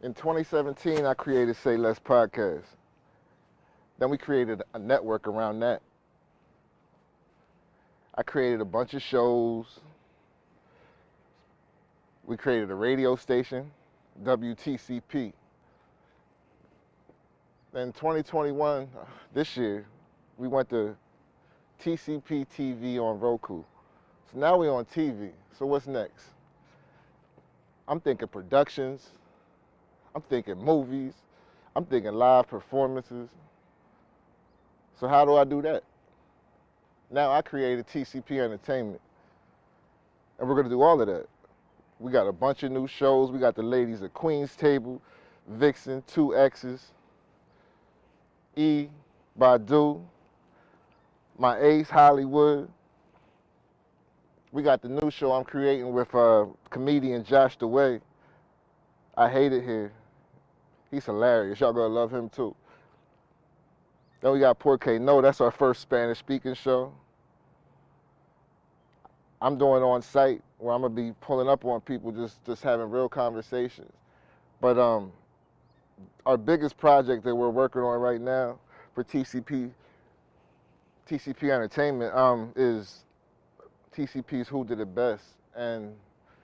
In 2017, I created Sayless podcast. Then we created a network around that. I created a bunch of shows. We created a radio station, WTCP. Then 2021, this year, we went to TCP TV on Roku. So now we're on TV. So what's next? I'm thinking productions. I'm thinking movies. I'm thinking live performances. So how do I do that? Now I created TCP Entertainment. And we're gonna do all of that. We got a bunch of new shows. We got the ladies at Queen's Table, Vixen, 2X's, E, Badu, my ace, Hollywood. We got the new show I'm creating with comedian Josh DeWay. I Hate It Here. He's hilarious. Y'all gonna love him too. Then we got Porque No. That's our first Spanish speaking show. I'm doing on site where I'm gonna be pulling up on people, just having real conversations. But our biggest project that we're working on right now for TCP Entertainment is TCP's Who Did It Best, and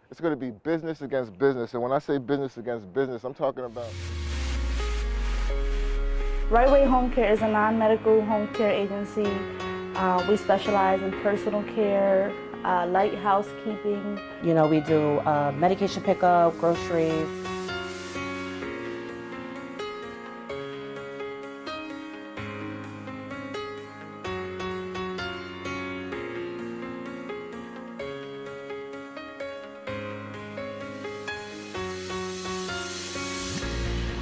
it's going to be business against business. And when I say business against business, I'm talking about Right Way Home Care is a non-medical home care agency. We specialize in personal care, light housekeeping. You know, we do medication pickup, groceries.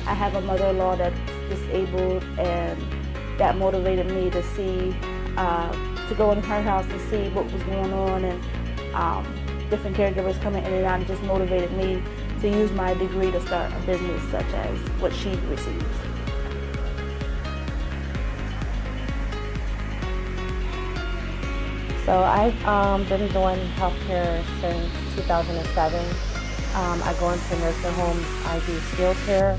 I have a mother-in-law that's disabled, and that motivated me to see, to go in her house and see what was going on, and different caregivers coming in and out, and just motivated me to use my degree to start a business such as what she receives. So I've been doing healthcare since 2007. I go into nursing homes, I do skilled care.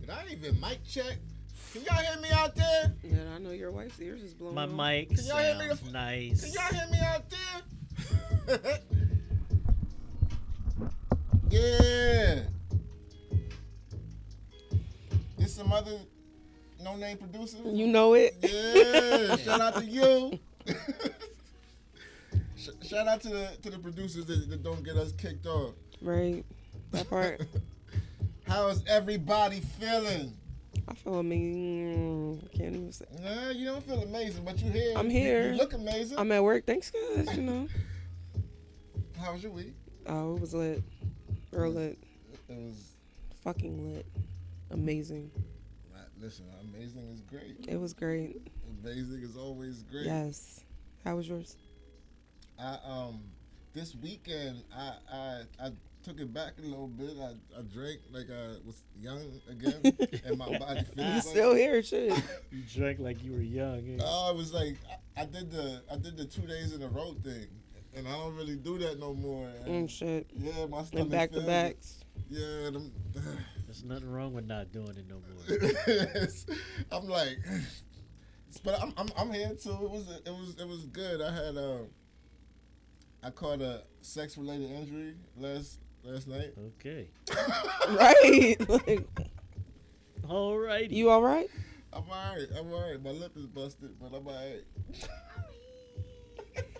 Did I even mic check? Can y'all hear me out there? Yeah, I know your wife's ears is blowing. My off. mic Can y'all hear me? sounds nice. Can y'all hear me out there? Yeah. There's some other no-name producers. You know it. Yeah. Shout out to you. Shout out to the producers that don't get us kicked off. Right. That part. How is everybody feeling? I feel amazing. Can't even say. Nah, you don't feel amazing, but you here. I'm here. You look amazing. I'm at work. Thanks, guys. You know. How was your week? Oh, it was lit. Real lit. It was. Fucking lit. Amazing. Listen, amazing is great. It was great. Amazing is always great. Yes. How was yours? This weekend I took it back a little bit. I drank like I was young again, and my body feels You like still here, shit. You drank like you were young. Eh? Oh, it was like I did the 2 days in a row thing, and I don't really do that no more. And Shit. yeah, my stomach And back to feels backs. it. Yeah, There's nothing wrong with not doing it no more. I'm like, but I'm here too. It was good. I caught a sex related injury last night. Okay. Right. Like, All right. you all right? I'm alright. My lip is busted, but I'm alright.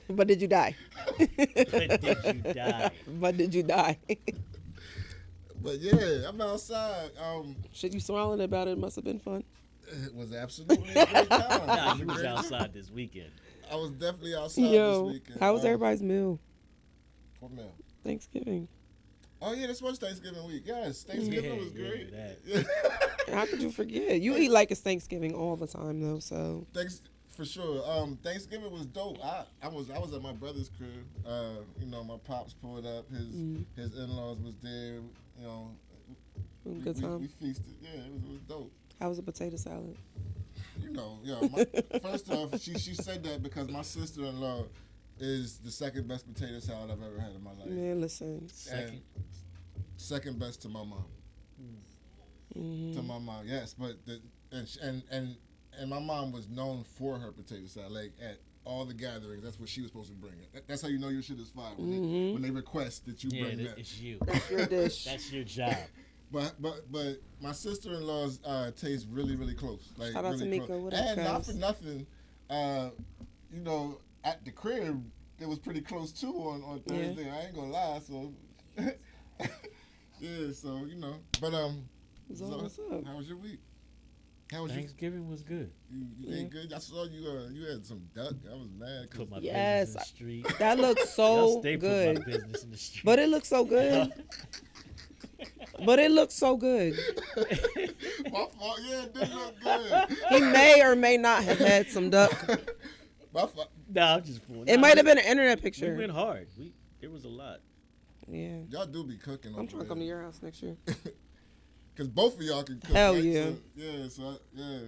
But did you die? Did you die? But did you die? But yeah, I'm outside. Shit, you smiling about it must have been fun. It was absolutely a great time. Nah, It you was a was great time. outside this weekend. I was definitely outside Yo, this weekend. how was everybody's meal? What meal? Thanksgiving. Oh yeah, this was Thanksgiving week. Yes, Thanksgiving was great. that. How could you forget? You eat like it's Thanksgiving all the time though, so. Thanks for sure. Thanksgiving was dope. I was at my brother's crib. You know, my pops pulled up. His in-laws was there. You know, Good time. we feasted. Yeah, it was dope. How was the potato salad? You know, first off, she said that because my sister-in-law is the second best potato salad I've ever had in my life. Man, listen. And second best to my mom. To my mom, yes, but and my mom was known for her potato salad. Like at all the gatherings, that's what she was supposed to bring. That's how you know your shit is fire when they request that you bring that. It's you. That's your dish. That's your job. But my sister-in-law's tastes really, really close. Like Shout out really to Mika. close. What up, And not cuz? for nothing, you know, at the crib it was pretty close too on Thursday. I ain't gonna lie. So yeah, so you know. But What's so, up? What's up? how was your week? How was Thanksgiving was good. you ate good? I saw you had some duck. I was mad. Put my Yes, business in the street. That looks Y'all so stay good. put my business in the street. But it looks so good. But it looks so good. My fault. Yeah, it did look good. He may or may not have had some duck. My fault. Nah, I'm just fooling. It Nah, might have been an internet We picture. went hard. There was a lot. Yeah. Y'all do be cooking. I'm trying to come to your house next year. Cause both of y'all can cook. Hell right? yeah. So, yeah.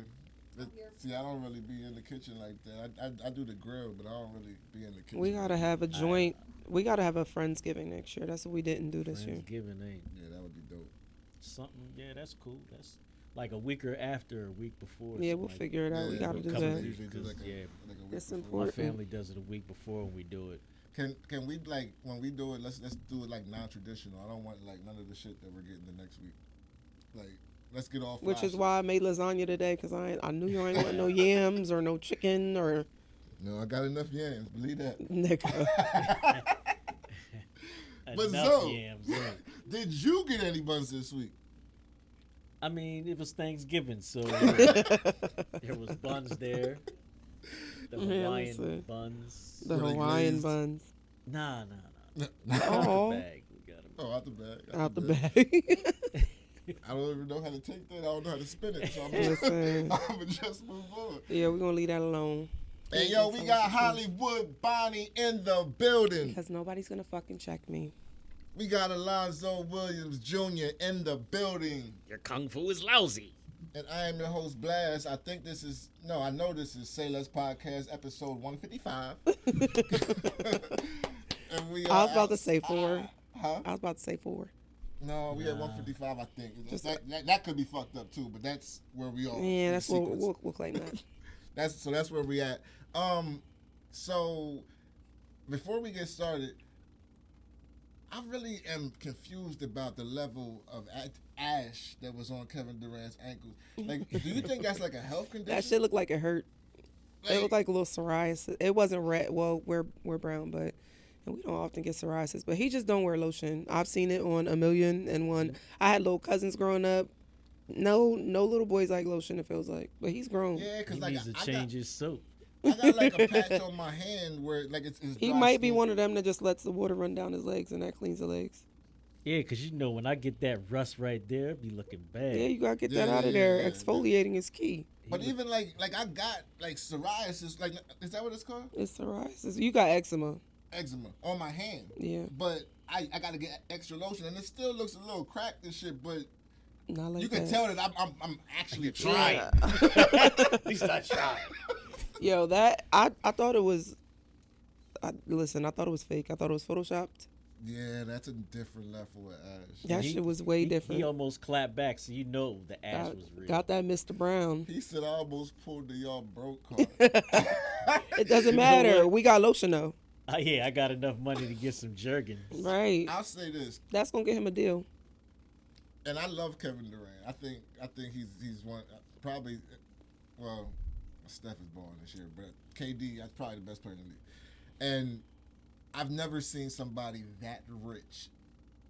See, I don't really be in the kitchen like that. I do the grill, but I don't really be in the kitchen. We gotta have a joint. We gotta have a Friendsgiving next year. That's what we didn't do this year. Thanksgiving ain't Yeah, that would be dope. something. Yeah, that's cool. That's like a week or after, a week before. Yeah, something we'll like figure it out. We Yeah, gotta do couple that. days. Usually do like a, Yeah. like a week It's before. My important. family does it a week before when we do it. Can we like when we do it? Let's do it like non-traditional. I don't want like none of the shit that we're getting the next week. Like let's get off. Which is why I made lasagna today, because I knew you ain't want no yams or no chicken or No, I got enough yams. Believe that. nigga. But Enough so- yams, yeah. Did you get any buns this week? I mean, it was Thanksgiving, so there was buns there. The Yeah, Hawaiian listen. buns. The Were they Hawaiian glazed? buns. Nah. Oh, Bag. We got 'em. Oh, out the bag. out the bag. I don't even know how to take that. I don't know how to spin it. So I'm Listen. gonna just move on. Yeah, we're gonna leave that alone. Hey, yo, we got Hollywood Bonnie in the building. Because nobody's gonna fucking check me. We got Alonzo Williams Jr. in the building. Your kung fu is lousy. And I am your host, Blast. I know this is Sayless Podcast, episode 155. And we I was about to say 4. Huh? I was about to say 4. No, we at 155, I think. That could be fucked up, too, but that's where we are. Yeah, in that's the what sequence. we'll claim that. That's where we at. So before we get started, I really am confused about the level of ash that was on Kevin Durant's ankles. Like, do you think that's like a health condition? That shit looked like it hurt. It looked like a little psoriasis. It wasn't red. Well, we're brown, but and we don't often get psoriasis. But he just don't wear lotion. I've seen it on 1,000,001. I had little cousins growing up. No little boys like lotion. It feels like, but he's grown. Yeah, because He like needs to change his soap. I got like a patch on my hand where like it's He dry might be skin. one of them that just lets the water run down his legs and that cleans the legs. Yeah, because you know when I get that rust right there, it be looking bad. Yeah, you gotta get that Yeah, out of yeah, there. yeah. Exfoliating is key. But even like I got like psoriasis. Like, is that what it's called? It's psoriasis. You got eczema. Eczema on my hand. Yeah, But I got to get extra lotion, and it still looks a little cracked and shit. But not like you can that. tell that I'm actually trying. At least I tried. Yo, that I thought it was. Listen, I thought it was fake. I thought it was photoshopped. Yeah, that's a different level of ash. That shit was way different. He almost clapped back, so you know the ash was real. Got that, Mr. Brown. He said I almost pulled the y'all broke card. It doesn't You know matter. what? We got lotion though. Yeah, I got enough money to get some Jergens. Right. I'll say this, That's gonna get him a deal. and I love Kevin Durant. I think he's one probably. Well, Steph is balling this year, but KD that's probably the best player in the league. And I've never seen somebody that rich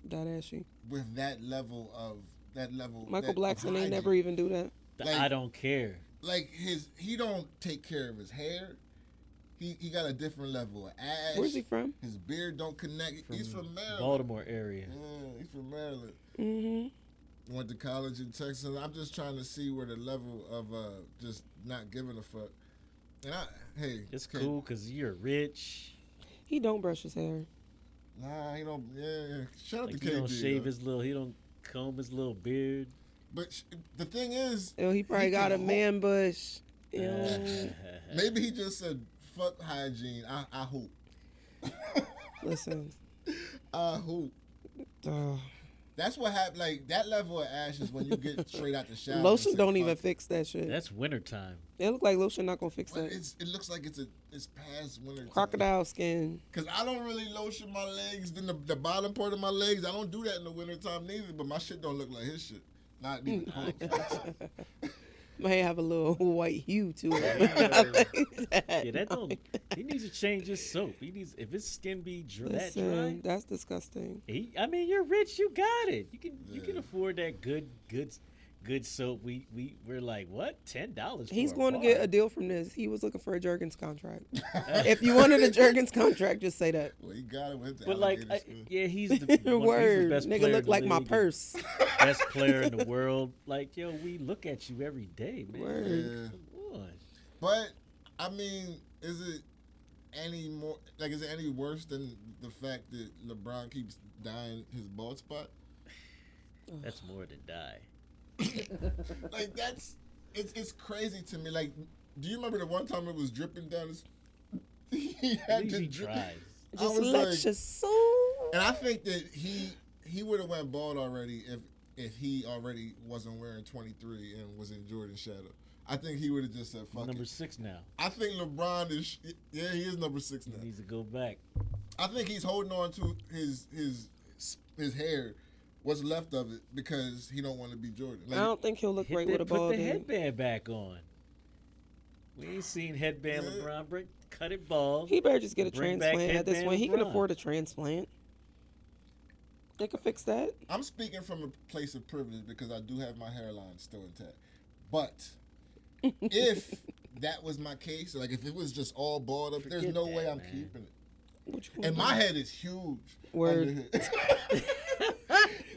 That ashy. with that level of Michael of Blackson ain't hygiene. never even do that. Like- I don't care. Like he don't take care of his hair. He got a different level of ash. Where's he from? His beard don't connect. He's from Maryland. Baltimore area. Yeah, he's from Maryland. Mm-hmm. Went to college in Texas. I'm just trying to see where the level of just not giving a fuck. And hey, It's okay, cool because you're rich. He don't brush his hair. Nah, he don't. Yeah. Shout out Like to he KD. don't shave though. his little. He don't comb his little beard. But the thing is, Oh, he probably got a can man bush. You know? maybe he just said fuck hygiene. I hope. Listen. I hope. Uh, That's what happened. Like that level of ash is when you get straight out the shower. lotion and say, don't even "Fuck it." fix that shit. That's wintertime. It look like lotion not gonna fix But that. it looks like it's past winter. Crocodile skin. Cause I don't really lotion my legs. Then the bottom part of my legs, I don't do that in the wintertime neither. But my shit don't look like his shit. Not even close. May have a little white hue to it. Yeah, that don't. He needs to change his soap. He needs if his skin be that dry. Listen, that's disgusting. I mean, you're rich. You got it. You can afford that good soap. We're like what $10. He's for going to bar. get a deal from this. He was looking for a Jergens contract. If you wanted a Jergens contract, just say that. Well, he got it with the But like, alligator skin. yeah, he's the Word, best nigga player look in the like my league, purse. best player in the world. Like, yo, we look at you every day, man. Word. Yeah. Come on. But I mean, is it any more like? Is it any worse than the fact that LeBron keeps dying his bald spot? That's more than die. Like it's crazy to me. Like, do you remember the one time it was dripping down his? He At had least to he drip- tries. I Just was let like- your soul. And I think that he would have went bald already if he already wasn't wearing 23 and was in Jordan shadow. I think he would have just said fuck Number it. 6 now. I think LeBron is he is number 6 now. He needs to go back. I think he's holding on to his hair, what's left of it, because he don't want to be Jordan. I don't think he'll look right with a Put bald the head. headband back on. We ain't seen headband Yeah. LeBron break. Cut it bald. He better just get a Bring back transplant at this headband point. He can LeBron. afford a transplant. They can fix that. I'm speaking from a place of privilege because I do have my hairline still intact. But if that was my case, like if it was just all bald up, there's Forget no that, way I'm man. keeping it. What you And gonna my do? head is huge. Word.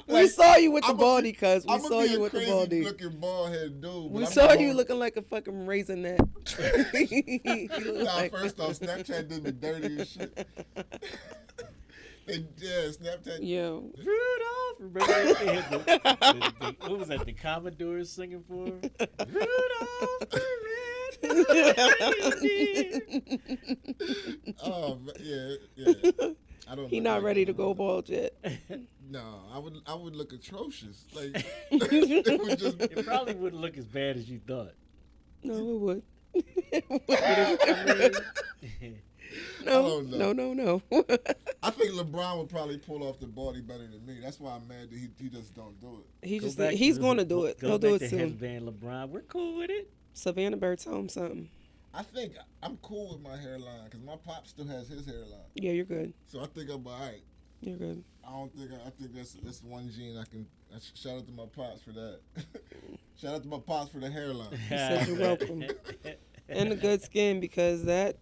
We Like, saw you with the I'ma baldy, cuz. We I'm saw gonna be you a with the crazy baldy. looking bald head dude. We but I'm saw bald. you looking like a fucking raisinette. You look Nah, like- first off, Snapchat did me dirty as shit. Snapchat. Yo. Rudolph. Remember they had the what was that? The Commodores singing for him? Rudolph the red. Oh yeah. I don't. He look not like ready that. to go bald yet. No, I would look atrocious. Like it would just. It probably wouldn't look as bad as you thought. No, it would. I mean, No, don't know. no. I think LeBron would probably pull off the baldy better than me. That's why I'm mad that he just don't do it. He go just back he's to going to the- do it. go He'll do back it to soon. Headband LeBron. We're cool with it. Savannah Bird, tell him something. I think I'm cool with my hairline because my pop still has his hairline, Yeah, you're good. so I think I'm alright. You're good. I think that's one gene I can. Shout out to my pops for that. Shout out to my pops for the hairline. He said you're welcome. And the good skin, because that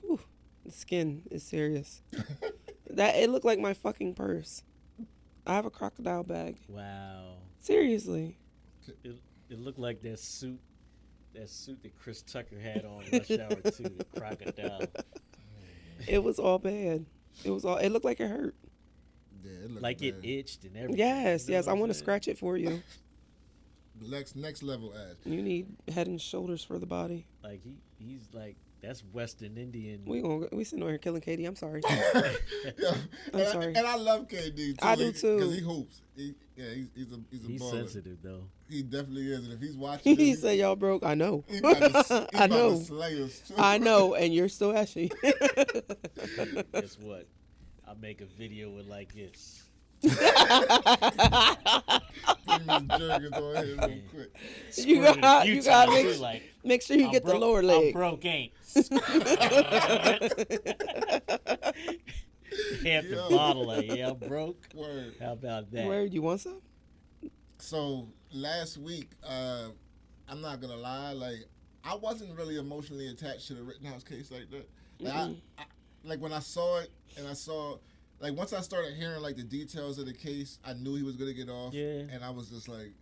whew, the skin is serious. That it looked like my fucking purse. I have a crocodile bag. Wow. Seriously. It looked like that suit that Chris Tucker had on in Rush Hour 2, the crocodile. It was all bad. It looked like it hurt. Yeah, it looks Like bad. it itched and everything. Yes, You know yes. I what I'm want to saying? scratch it for you. Next level ass. You need head and shoulders for the body. Like he's like that's Western Indian. We sitting over here killing Katie. I'm sorry. Yeah, I'm sorry. And I love KD too. I do too. Because he hoops. He's a He's baller. sensitive though. He definitely is. And if he's watching, He this, said y'all broke. I know. he about to I know. slay us too. I know, and you're still ashy. Guess what? I'll make a video with like this. Put his jerkins on here real quick. You Squirt it got- a few you gotta times, make- too, like, Make sure you I'm get the broke- lower I'm leg. broke ain't. Half the Yo. bottle, like, yeah, I'm broke. Word. How about that? Where you want some? So last week, I'm not gonna lie, like I wasn't really emotionally attached to the Rittenhouse case like that. Like, like when I saw it, and I saw, like once I started hearing like the details of the case, I knew he was gonna get off. Yeah. And I was just like,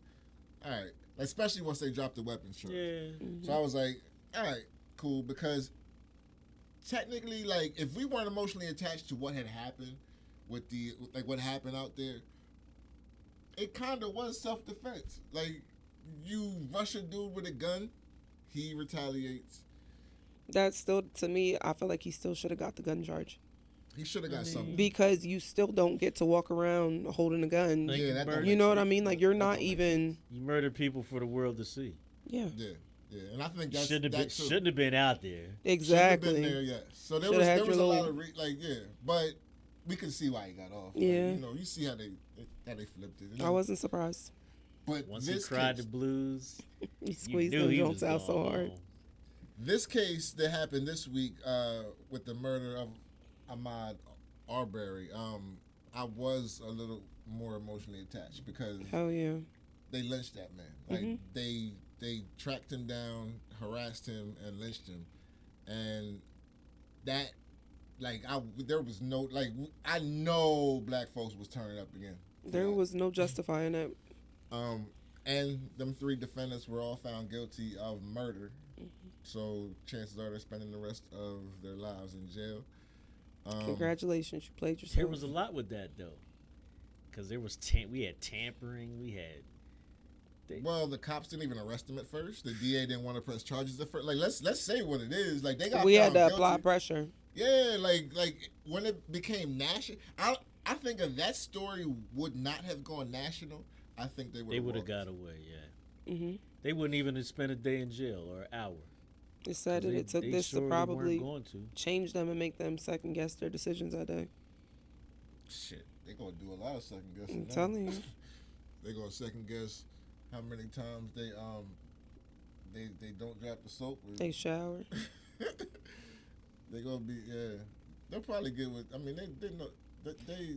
all right. Like, especially once they dropped the weapons charge. Yeah. So I was like, all right, cool, because technically, like, if we weren't emotionally attached to what had happened with what happened out there, it kind of was self-defense. Like, you rush a dude with a gun, he retaliates. That's still, to me, I feel like he still should have got the gun charge. He should have got something. Because you still don't get to walk around holding a gun. Like, Yeah, that don't You make know what sense. I mean? Like, you're That not don't make even, You murder people for the world to see. yeah, Yeah, yeah. And I think that's Shouldn't have that been, too. shouldn't have been out there. Shouldn't have exactly. been there, yes. So there Shoulda had was your a lot little- of but we can see why he got off. Yeah. Like, you know, you see how they flipped it. I wasn't surprised. But Once he this cried case, the blues, He you squeezed knew them he joints was out so going hard. home. this case that happened this week with the murder of Ahmaud Arbery, I was a little more emotionally attached because Hell yeah. they lynched that man. Like they tracked him down, harassed him, and lynched him, and that, like, there was no, like, I know black folks was turning up again. There was no justifying it. And them 3 defendants were all found guilty of murder. So chances are they're spending the rest of their lives in jail. Congratulations, you played yourself. There was a lot with that though, because there was we had tampering, we had. Well, the cops didn't even arrest him at first. The DA didn't want to press charges at first. Like, let's say what it is. Like, they got We had found to apply guilty. pressure. Yeah, like when it became national, I think if that story would not have gone national, I think they would have got away. Yeah. Hmm They wouldn't even have spent a day in jail or an hour. It said that They- it took they this surely to probably weren't going to. change them and make them second guess their decisions that day. Shit, they gonna do a lot of second guessing. I'm now. telling you. They gonna second guess how many times they don't drop the soap. They shower. They gonna be They'll probably get with. I mean, they know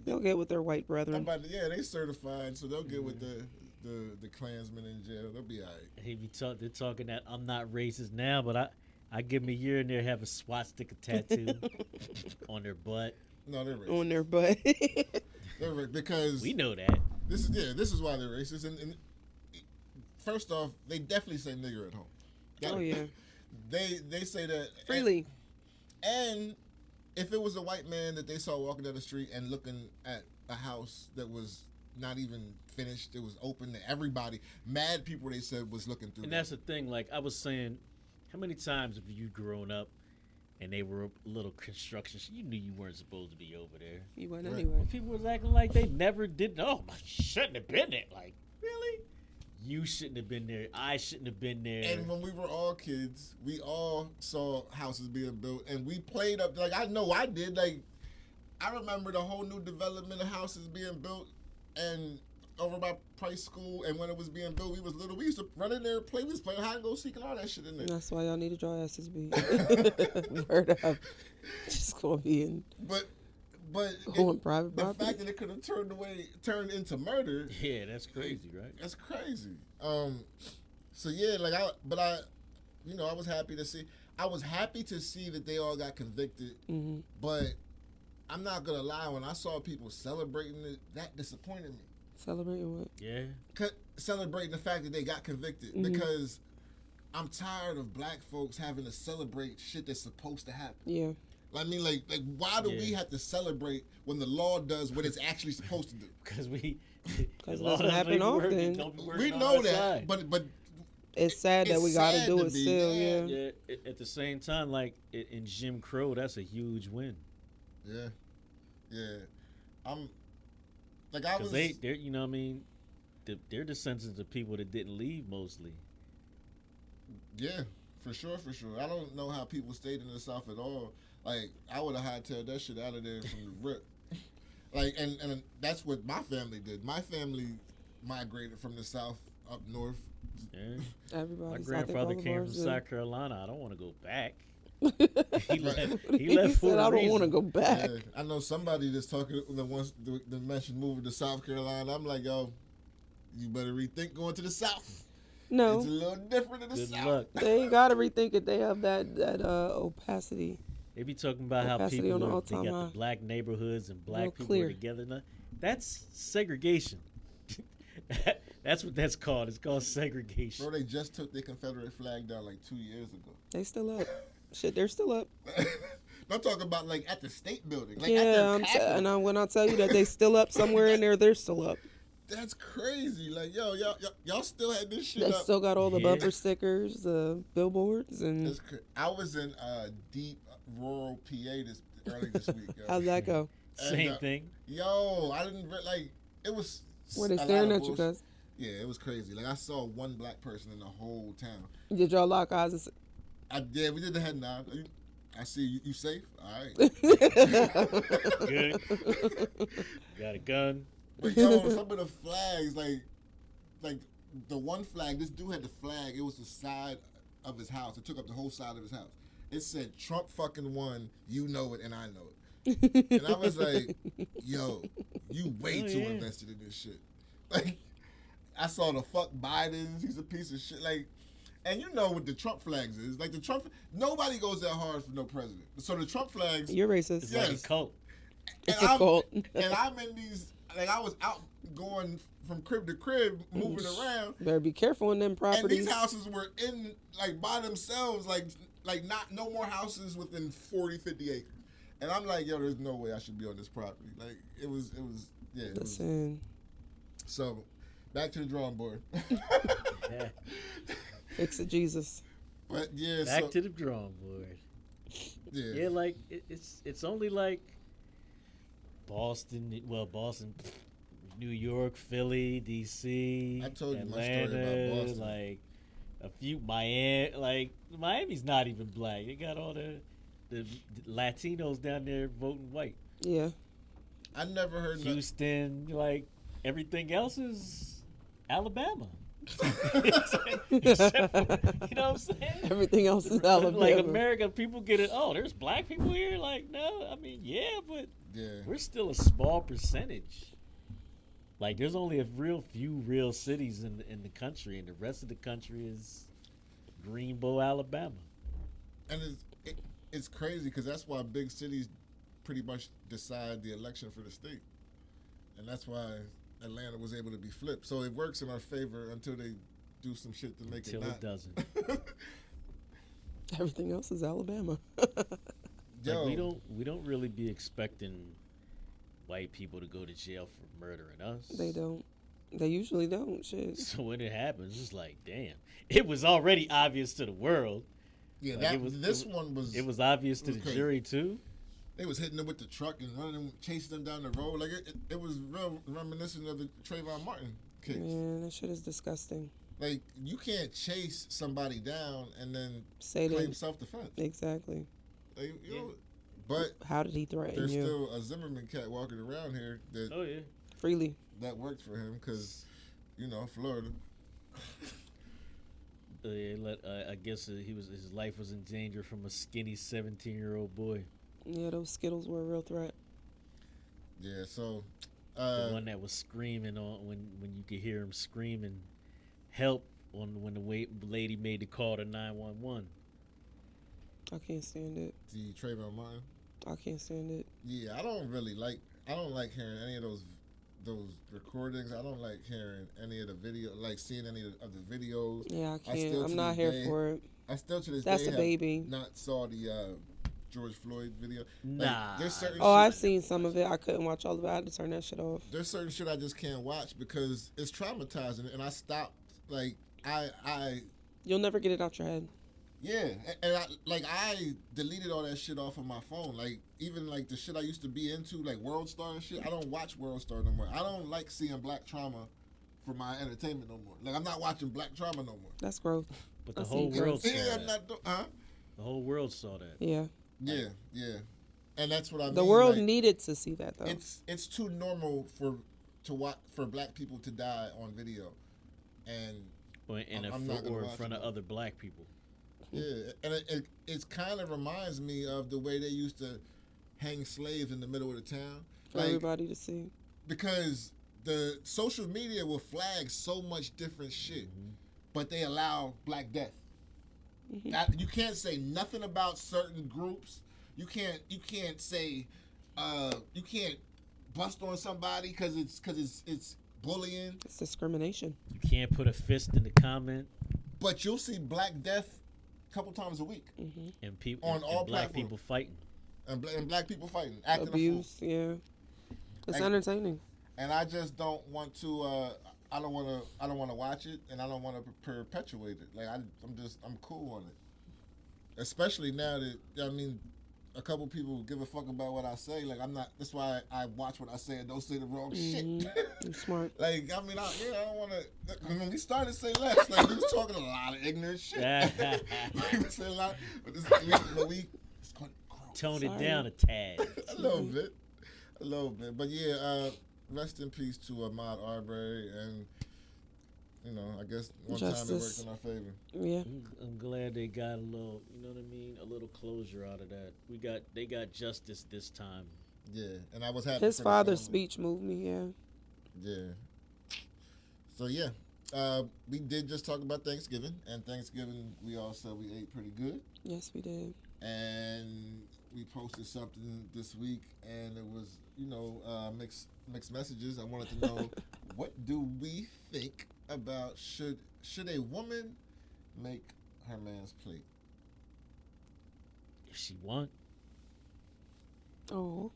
They'll get with their white brethren. they certified, so they'll get with the Klansmen in jail. They'll be all right. They're talking that I'm not racist now, but I give them a year and they have a swastika tattoo on their butt. No, they're racist. On their butt. They're because We know that. this is why they're racist. And first off, they definitely say nigger at home. Oh yeah. They say that Freely. And if it was a white man that they saw walking down the street and looking at a house that was not even finished, it was open to everybody, mad people they said was looking through. And that's the thing. Like I was saying, how many times have you grown up and they were a little construction? You knew you weren't supposed to be over there. You went Right. anyway. People was acting like they never did. Oh, I shouldn't have been there. Like really? You shouldn't have been there. I shouldn't have been there. And when we were all kids, we all saw houses being built, and we played up. Like I know I did. Like I remember the whole new development of houses being built, and over by Price School. And when it was being built, we was little. We used to run in there and play. We was playing hide and go seek and all that shit in there. That's why y'all need to draw asses beat. Word up. Just gonna be in But going private the property. fact that it could have turned into murder, yeah, that's crazy, right? that's crazy. So yeah, like I was happy to see. I was happy to see that they all got convicted. Mm-hmm. But I'm not gonna lie, when I saw people celebrating it, that disappointed me. Celebrating what? Yeah. Celebrating the fact that they got convicted, because I'm tired of black folks having to celebrate shit that's supposed to happen. Yeah. I mean, like why do we have to celebrate when the law does what it's actually supposed to do? Because it doesn't happen often. We know that, but It's sad that It's we gotta sad do to it be, still, yeah. yeah. Yeah. At the same time, like in Jim Crow, that's a huge win. yeah, I'm like I Because was. they're you know what I mean, they're descendants of people that didn't leave mostly. Yeah, for sure. I don't know how people stayed in the South at all. Like, I would have hightailed that shit out of there from the rip. Like, and that's what my family did. My family migrated from the South up north. Yeah. Everybody. My grandfather came from South Carolina. I don't want to go back. He left. He He left for said, a "I don't want to reason. go back." Yeah, I know somebody that's talking that mentioned moving to South Carolina. I'm like, yo, you better rethink going to the South. No, It's a little different in the Good South. luck. they ain't gotta rethink it. They have that opacity. They be talking about how Opacity on people the are, they all-time got high. the black neighborhoods and black Real people clear. are together. Now, that's segregation. That's what that's called. It's called segregation. Bro, they just took their Confederate flag down like 2 years ago. They still up. Shit, they're still up. I'm talking about like at the state building. Like at Yeah, their Capitol. and when I tell you that they still up somewhere in there, they're still up. That's crazy. Like, yo, y'all still had this shit They up. still got all the Yeah. bumper stickers, the billboards, and I was in deep rural PA early this week. Yo. how'd that go? And, Same thing. Yo, I didn't like. It was. Were they a lot staring of at you, bullshit. cuz? Yeah, it was crazy. Like I saw one black person in the whole town. Did y'all lock eyes and say, Yeah, we did the head nod. I see you. You safe? All right. Good. Got a gun. But yo, some of the flags, like the one flag, this dude had the flag. It was the side of his house. It took up the whole side of his house. It said Trump fucking won. You know it, and I know it. And I was like, yo, you way Oh, too yeah. invested in this shit. Like, I saw the fuck Biden. He's a piece of shit. Like, and you know what the Trump flags is. Like the Trump, nobody goes that hard for no president. So the Trump flags. You're racist. It's like Yes. a cult. It's and a cult. And I'm in these, like I was out going from crib to crib, moving around. Better be careful in them And properties. these houses were in, like by themselves, like not, no more houses within 40, 50 acres. And I'm like, yo, there's no way I should be on this property. Like, it was, yeah. It was, Listen, so, back to the drawing board. Yeah. fix it, Jesus. But yeah, Back so, to the drawing board. yeah. Yeah, like it's only like Boston, New York, Philly, DC, I told you my Atlanta, story about Boston. like a few Miami. Like Miami's not even black. They got all the Latinos down there voting white. Yeah. I never heard nothing. Houston, like everything else is Alabama. Except for, you know what I'm saying? Everything else is Alabama. Like America, people get it. Oh, there's black people here. Like, no, I mean, yeah, but Yeah. we're still a small percentage. Like, there's only a few real cities in the country, and the rest of the country is Greenbow, Alabama. And it's crazy because that's why big cities pretty much decide the election for the state. And that's why Atlanta was able to be flipped. So it works in our favor until they do some shit to make Until it it not. doesn't. Everything else is Alabama. Yo, Like, we don't really be expecting white people to go to jail for murdering us. They don't. They usually don't. Shit. So when it happens, it's like, damn. It was already obvious to the world. yeah, Like, this one was. It was obvious to was the crazy. jury too. They was hitting them with the truck and running them, chasing them down the road. Like it was real reminiscent of the Trayvon Martin case. Man, that shit is disgusting. Like you can't chase somebody down and then Say claim that. self-defense. Exactly. Like, you know, but How did he threaten there's you? still a Zimmerman cat walking around here that Oh yeah. Freely. that worked for him because, you know, Florida. I guess his life was in danger from a skinny 17-year-old boy. Yeah, those Skittles were a real threat. Yeah, so. The one that was screaming on when you could hear him screaming, help when the lady made the call to 911. I can't stand it. The Trayvon Martin. I can't stand it. Yeah, I don't like hearing any of those recordings. I don't like hearing any of the video, like seeing any of the videos. Yeah, I I can't. still I'm to not this here day- for it. I still to this That's day a have baby. not saw the George Floyd video. Nah. There's certain Oh, shit, I've seen some of it. I couldn't watch all of it. I had to turn that shit off. there's certain shit I just can't watch because it's traumatizing, and I stopped. Like I You'll never get it out your head. yeah, and I deleted all that shit off of my phone. Like even like the shit I used to be into, like World Star and shit. I don't watch World Star no more. I don't like seeing black trauma for my entertainment no more. Like I'm not watching black trauma no more. That's growth. But the I whole see world saw Yeah, I'm that. not. The whole world saw that. Yeah. Yeah, and that's what I mean. The world like, needed to see that, though. It's too normal for black people to die on video, and Or in I'm not gonna or in watch front it. of other black people. Yeah, and it kind of reminds me of the way they used to hang slaves in the middle of the town. For everybody to see. Because the social media will flag so much different shit, but they allow Black Death. You can't say nothing about certain groups. You can't say you can't bust on somebody because it's bullying. It's discrimination. You can't put a fist in the comment. But you'll see Black Death a couple times a week, and people on all black platforms. people fighting, and black people fighting, acting Abuse, yeah. It's entertaining. And I just don't want to. I don't want to watch it, and I don't want to perpetuate it. Like I'm cool on it. Especially now that a couple people give a fuck about what I say. Like I'm not. That's why I watch what I say and don't say the wrong shit. You're smart. I don't want to. When we started Sayless, like we was talking a lot of ignorant shit. We was saying a lot, but we it's going to grow. Tone it down a tad. a little bit. But yeah, rest in peace to Ahmaud Arbery, and I guess one time it worked in our favor. Yeah. I'm glad they got a little, a little closure out of that. They got justice this time. Yeah, and I was happy. His father's speech moved me. Yeah. Yeah. So yeah, we did just talk about Thanksgiving, and Thanksgiving we all said we ate pretty good. Yes, we did. And we posted something this week, and it was mixed messages. I wanted to know what do we think about should a woman make her man's plate? If she want. Oh.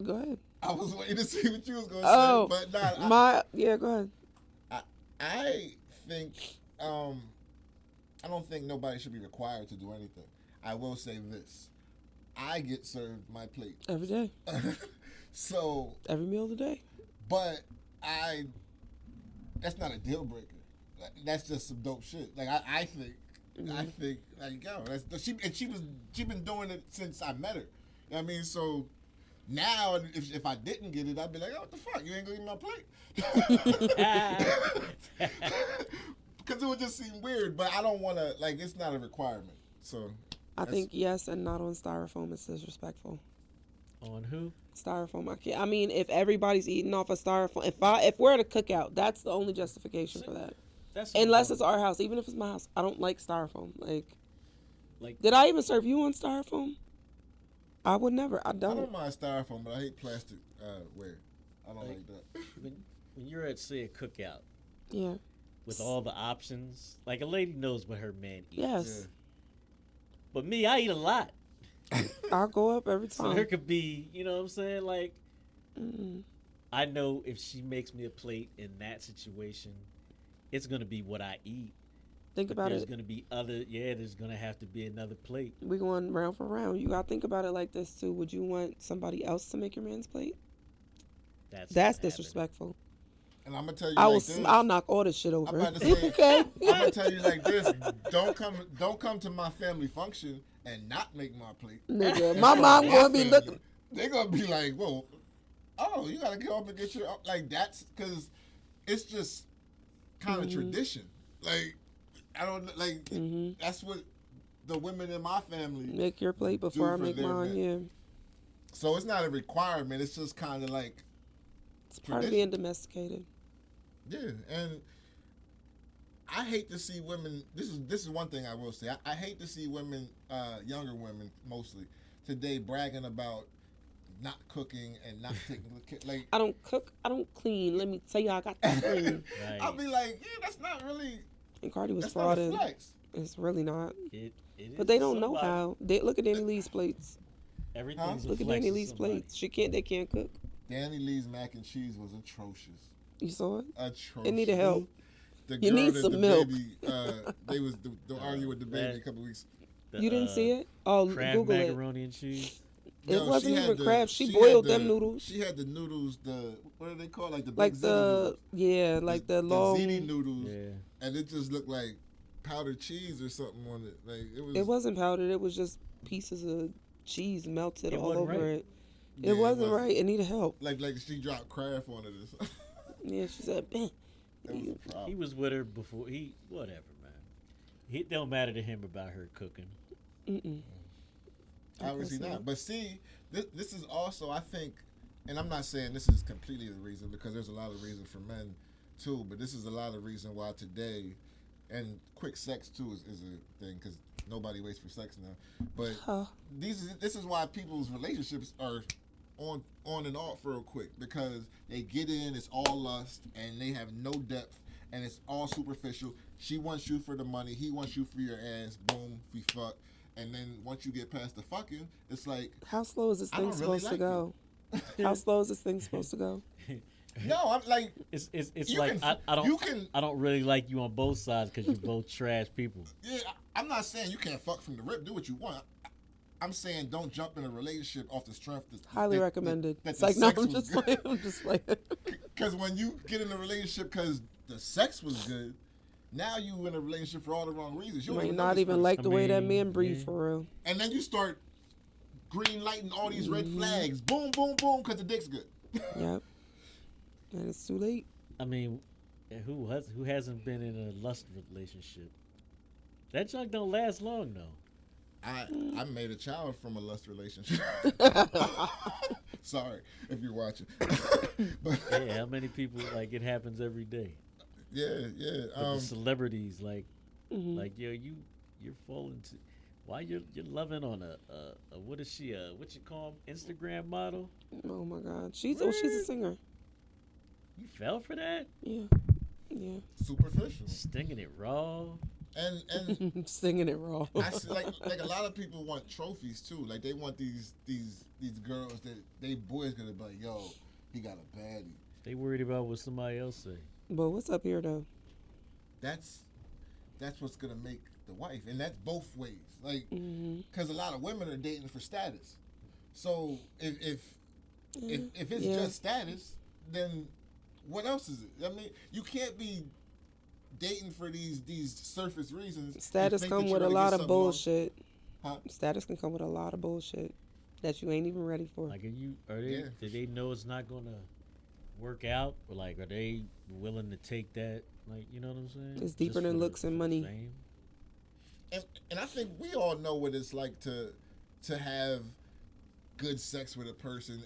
Go ahead. I was waiting to see what you was gonna say, but go ahead. I think I don't think nobody should be required to do anything. I will say this: I get served my plate every day. So every meal of the day. But that's not a deal breaker. That's just some dope shit. Like I think like yo, she been doing it since I met her. You know what I mean? So now if I didn't get it, I'd be like, oh, what the fuck? You ain't gonna eat my plate? Because it would just seem weird. But I don't want to, like, it's not a requirement. So I think yes, and not on styrofoam. It's disrespectful. On who? Styrofoam. I mean, if everybody's eating off a styrofoam, if we're at a cookout, that's the only justification for that. Unless it's our house, even if it's my house, I don't like styrofoam. Like, did I even serve you on styrofoam? I would never. I don't. I don't mind styrofoam, but I hate plastic ware. I don't like that. When you're at, say, a cookout. Yeah. With all the options, like a lady knows what her man eats. Yes. Yeah. But me, I eat a lot. I'll go up every time. So there could be, you know what I'm saying? Like, I know if she makes me a plate in that situation, it's going to be what I eat. Think about there's it. There's going to be there's going to have to be another plate. We're going round for round. You got to think about it like this, too. Would you want somebody else to make your man's plate? That's disrespectful. And I'm gonna tell you, I'll knock all this shit over. I'm about to say, okay. I'm gonna tell you like this: don't come to my family function and not make my plate. Nigga, my mom gonna be looking. They're gonna be like, "Whoa, oh, you gotta go up and get your like." That's because it's just kind of tradition. Like I don't like. That's what the women in my family make your plate before I make mine. Yeah. So it's not a requirement. It's just kind of like it's part of being domesticated. Yeah, and I hate to see women. This is one thing I will say. I hate to see women, younger women mostly today, bragging about not cooking and not taking like. I don't cook. I don't clean. Let me tell you, I got to clean. Right. I'll be like, yeah, that's not really. And Cardi was frauded. It's really not. It but they don't know how. Look at Danny Lee's plates. Everything's Look at Danny Lee's plates. They can't cook. Danny Lee's mac and cheese was atrocious. You saw it? Atrocious. It needed help. The you need some milk. Baby, they was arguing with the baby a couple weeks. You didn't see it? Oh, Kraft Google macaroni and cheese. It wasn't even Kraft. She boiled them noodles. She had the noodles. What are they called? Like the big like the noodles. like the long ziti noodles. Yeah. And it just looked like powdered cheese or something on it. Like it wasn't powdered. It was just pieces of cheese melted all over it. Yeah, it wasn't right. It needed help. Like she dropped Kraft on it or something. Yeah, she said, "Man." He was with her before. Whatever, man. It don't matter to him about her cooking. Mm-mm. Obviously guess not. But see, this is also, I think, and I'm not saying this is completely the reason, because there's a lot of reason for men too, but this is a lot of reason why today, and quick sex too is a thing, because nobody waits for sex now. But Huh. this is why people's relationships are on and off real quick, because they get in, it's all lust, and they have no depth, and it's all superficial. She wants you for the money, he wants you for your ass. Boom, we fuck. And then once you get past the fucking, it's like, How slow is this I thing don't really supposed to like go? How slow is this thing supposed to go? no, I'm like, It's You like can- I don't you can- I don't really like you on both sides because you're both trash people. yeah, I'm not saying you can't fuck from the rip, do what you want. I'm saying don't jump in a relationship off the strength. Highly recommended. That It's the like, no, sex I'm was just good. playing. I'm just playing. Because when you get in a relationship because the sex was good, now you in a relationship for all the wrong reasons. You You don't might even know not this even person. like the way that mean, man breathe yeah. for real. And then you start green lighting all these red Mm-hmm. flags. Boom, boom, boom, because the dick's good. Yep. And it's too late. I mean, who hasn't been in a lust relationship? That junk don't last long though. I made a child from a lust relationship. Sorry if you're watching. But Yeah, how many people like it happens every day? yeah. But the celebrities like Mhm. like yo you're falling to why you're loving on a what is she what you call 'em, Instagram model? Oh my God. She's a singer. You fell for that? Yeah. Yeah. Superficial. Stinging it raw. And Singing it raw. I see, like a lot of people want trophies too. Like they want these girls that they boys gonna be like, yo, he got a baddie. They worried about what somebody else say. But what's up here though? That's what's gonna make the wife, and that's both ways. Like, Mm-hmm. because a lot of women are dating for status. So if it's Yeah. just status, then what else is it? I mean, you can't be dating for these surface reasons. and Status think come that you're with a gonna lot get of something wrong. bullshit. Huh? Status can come with a lot of bullshit that you ain't even ready for. Like are they Yeah, do they know it's not gonna work out? Or like are they willing to take that? Like, you know what I'm saying? It's deeper Just than for looks and for money. fame? And I think we all know what it's like to have good sex with a person,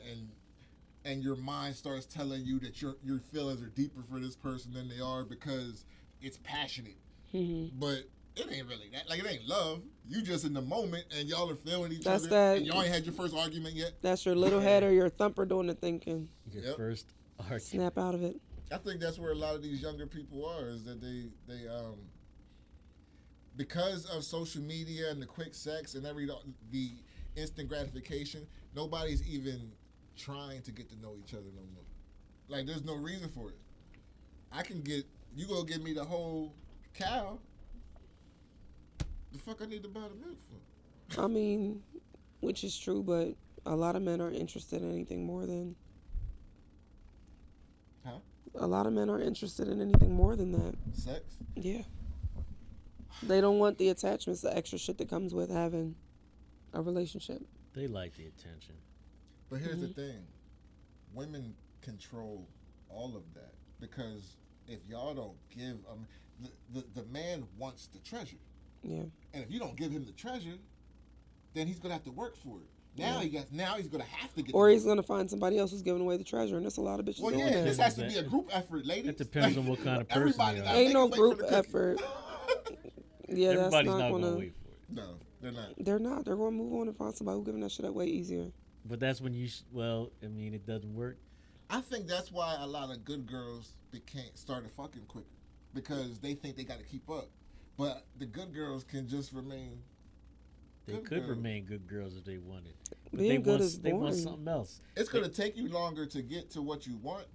and your mind starts telling you that your feelings are deeper for this person than they are because it's passionate. Mm-hmm. But it ain't really that. Like, it ain't love. You just in the moment and y'all are feeling each That's other. that- And y'all ain't had your first argument yet. That's your little head or your thumper doing the thinking. Your Yep. first argument. Snap out of it. I think that's where a lot of these younger people are, is that they because of social media and the quick sex and the instant gratification, nobody's even trying to get to know each other no more. Like, there's no reason for it. You go give me the whole cow. The fuck I need to buy the milk for? I mean, which is true, but a lot of men aren't interested in anything more than. Huh? A lot of men aren't interested in anything more than that. Sex? Yeah. They don't want the attachments, the extra shit that comes with having a relationship. They like the attention. But here's the thing. Women control all of that, because if y'all don't give the man wants the treasure. Yeah. And if you don't give him the treasure, then he's gonna have to work for it. Now he's gonna have to get. Or the he's gonna find somebody else who's giving away the treasure, and there's a lot of bitches Well, doing yeah, that. this has to be a group effort, ladies. It depends on what kind of person Everybody they gotta are. Ain't no make a way for group the cookie. effort. Yeah, Everybody's that's not not gonna gonna. wait for it. No, they're not. They're not. They're gonna move on and find somebody who's giving that shit up way easier. But that's when you it doesn't work. I think that's why a lot of good girls started fucking quicker, because they think they got to keep up. But the good girls can just remain. They good could girls. remain good girls if they wanted. But Being good is they want boring. something else. It's gonna take you longer to get to what you want,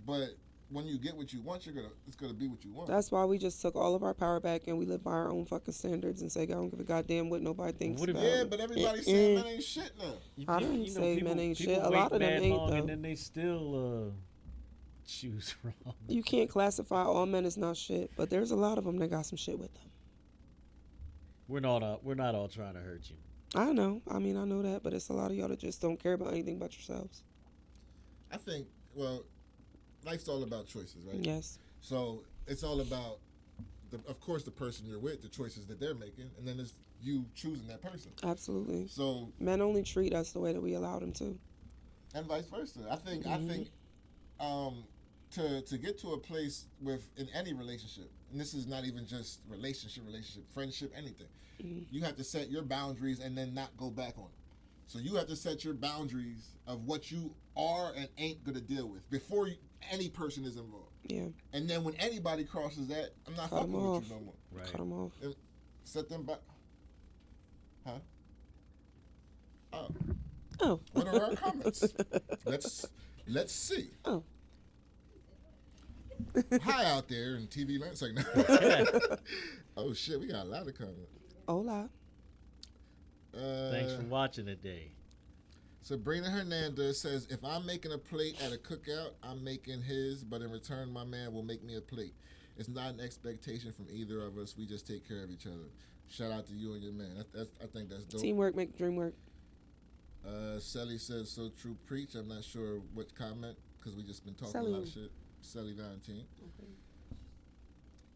but when you get what you want, it's gonna be what you want. That's why we just took all of our power back and we live by our own fucking standards and say, I don't give a goddamn what nobody thinks What if- about. Yeah, but everybody's saying men ain't shit now. I didn't say men ain't shit. A wait lot of them mad ain't, long though. And then they still choose wrong. You can't classify all men as not shit, but there's a lot of them that got some shit with them. We're not all trying to hurt you. I know. I mean, I know that, but it's a lot of y'all that just don't care about anything but yourselves. I think, well, life's all about choices, right? Yes. So it's all about of course, the person you're with, the choices that they're making, and then it's you choosing that person. Absolutely. So Men only treat us the way that we allow them to. and vice versa. I think to get to a place with in any relationship, and this is not even just relationship, friendship, anything. You have to set your boundaries and then not go back on it. So you have to set your boundaries of what you are and ain't gonna deal with before any person is involved. Yeah. And then when anybody crosses that, I'm not Cut fucking 'em with off. you no more. Right. Cut them off. Set them back. Huh? Oh. Oh. What are our comments? Let's see. Oh. Hi out there in TV land. It's like, no. Oh shit, we got a lot of comments. Hola. Thanks for watching today. Sabrina Hernandez says, if I'm making a plate at a cookout, I'm making his, but in return, my man will make me a plate. It's not an expectation from either of us. We just take care of each other. Shout out to you and your man. I think that's dope. Teamwork make the dream work. Sally says, so true, preach. I'm not sure what comment, because we just been talking Sally. a lot of shit. Sally Valentine. Okay.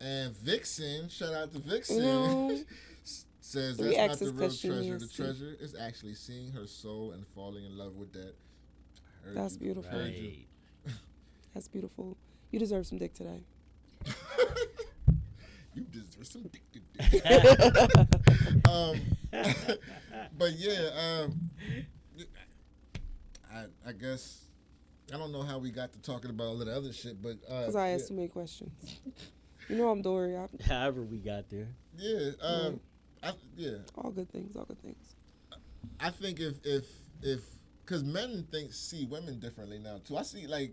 And Vixen, shout out to Vixen, No. says We that's not asked the this real question treasure. The yesterday. treasure is actually seeing her soul and falling in love with that. Heard That's you. beautiful. Heard you. Right. That's beautiful. You deserve some dick today. You deserve some dick. But yeah, I guess I don't know how we got to talking about all of the other shit, but Because I asked too many questions. You know I'm Dory. However we got there. yeah, All good things. All good things. I think if because men see women differently now too. I see like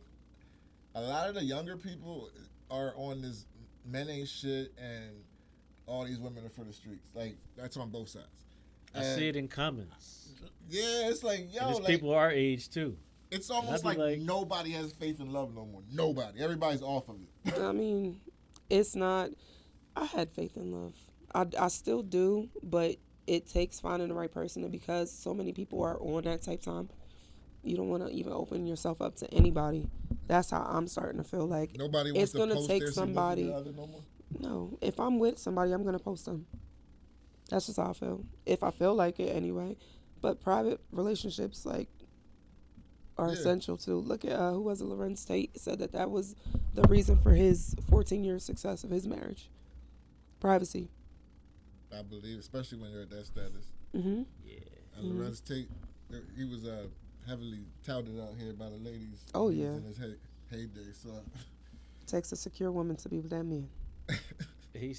a lot of the younger people are on this men ain't shit and all these women are for the streets. Like that's on both sides. I see it in comments. Yeah, it's like yo, And it's like people our age too. it's almost And I'd like, be like- nobody has faith in love no more. Nobody. Everybody's off of it. I mean, it's not. I had faith in love. I still do, but it takes finding the right person. And because so many people are on that type time, you don't want to even open yourself up to anybody. That's how I'm starting to feel like Nobody wants it's to gonna post take their somebody. significant other no more. No, if I'm with somebody, I'm gonna post them. That's just how I feel. If I feel like it anyway. But private relationships like are Yeah. essential too. Look at who was it? Lorenz Tate said that was the reason for his 14-year success of his marriage. Privacy. I believe, especially when you're at that status. Mm-hmm. Yeah. And Lorenz Tate, he was heavily touted out here by the ladies. Oh, He was yeah. in his heyday. So Takes a secure woman to be with that man. They